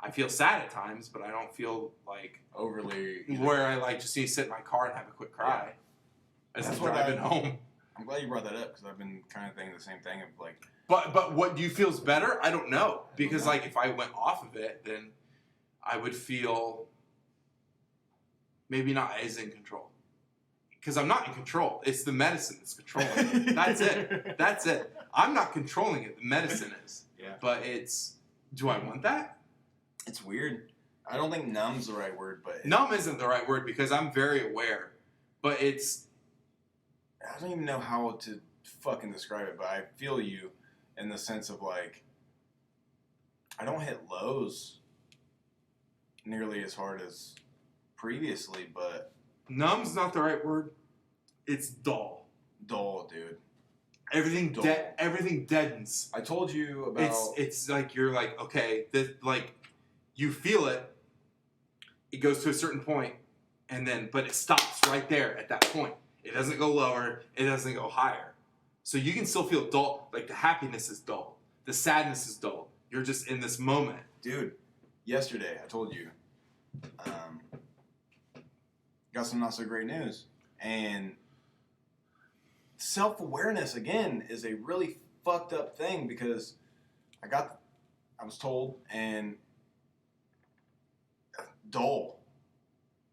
I feel sad at times, but I don't feel like overly where I like just need to sit in my car and have a quick cry as I'm driving home. I'm glad you brought that up because I've been kind of thinking the same thing of like. But what do you feel is better? I don't know because like if I went off of it, then I would feel maybe not as in control. Because I'm not in control. It's the medicine that's controlling it. That's it. That's it. I'm not controlling it. The medicine is. Yeah. But it's, do I want that? It's weird. I don't think numb's the right word, but... Numb isn't the right word because I'm very aware. But it's... I don't even know how to fucking describe it, but I feel you in the sense of like... I don't hit lows nearly as hard as previously, but... Numb's not the right word. It's dull. Dull, dude. Everything everything deadens. I told you about... It's like you're like, okay, like you feel it. It goes to a certain point, and then but it stops right there at that point. It doesn't go lower. It doesn't go higher. So you can still feel dull. Like the happiness is dull. The sadness is dull. You're just in this moment. Dude, yesterday I told you. Got some not so great news. And self-awareness, again, is a really fucked up thing because I was told, and dull.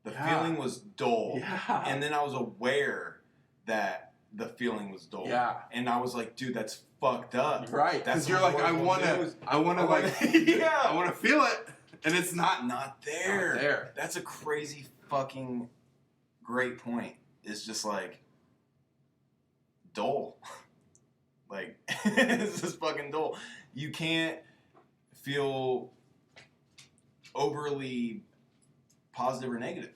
The feeling was dull. Yeah. And then I was aware that the feeling was dull. Yeah. And I was like, dude, that's fucked up. Right. That's Because you're like, I want to yeah. I want to feel it. And it's not there. Not there. That's a crazy fucking great point. It's just like dull. Like it's just fucking dull. You can't feel overly positive or negative.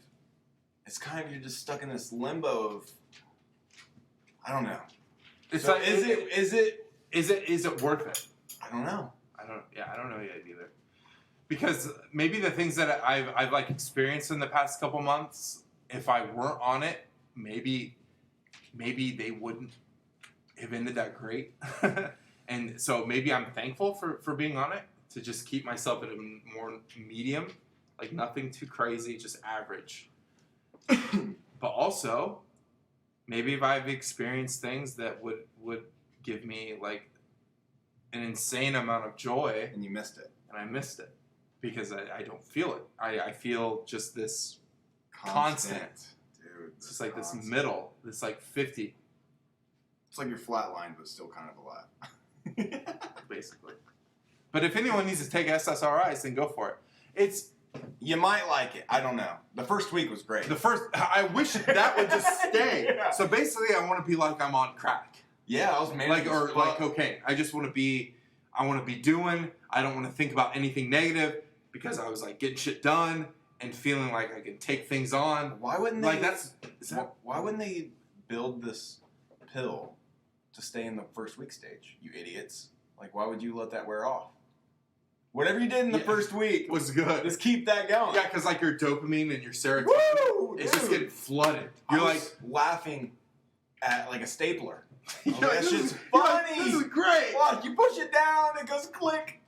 It's kind of, you're just stuck in this limbo of, I don't know. It's So like, is it worth it? I don't know. I don't know yet either. Because maybe the things that I've like experienced in the past couple months, if I weren't on it, maybe they wouldn't have ended that great. And so maybe I'm thankful for being on it, to just keep myself at a more medium, like nothing too crazy, just average. But also, maybe if I've experienced things that would give me like an insane amount of joy, And you missed it. and I missed it because I don't feel it. I feel just this constant. Dude. It's just like this middle, this like 50, It's like you're flatlined, but still kind of alive. basically. But if anyone needs to take SSRIs, then go for it. You might like it. I don't know. The first week was great. I wish that would just stay. Yeah. So basically, I want to be like I'm on crack, Yeah, I was managed like cocaine. I just want to be I want to be doing. I don't want to think about anything negative because I was like getting shit done and feeling like I can take things on. Why wouldn't they? Like Why wouldn't they build this pill to stay in the first week stage? You idiots! Like, why would you let that wear off? Whatever you did in the first week was good. just keep that going. Yeah, because like your dopamine and your serotonin, Woo! it's just getting flooded. I You're was like laughing at like a stapler. You're That like, shit's you're funny. like, this is great. Watch, you push it down, it goes click.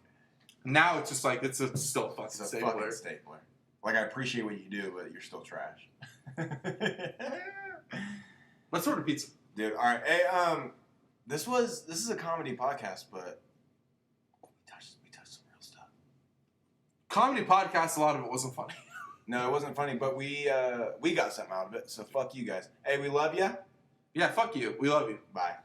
Now it's just like it's still fucking It's a stapler. fucking stapler. Like, I appreciate what you do, but you're still trash. Let's order pizza. Dude, all right. Hey, this is a comedy podcast, but we touched some real stuff. Comedy podcast, a lot of it wasn't funny. No, it wasn't funny, but we got something out of it. So fuck you guys. Hey, we love you. Yeah, fuck you. We love you. Bye.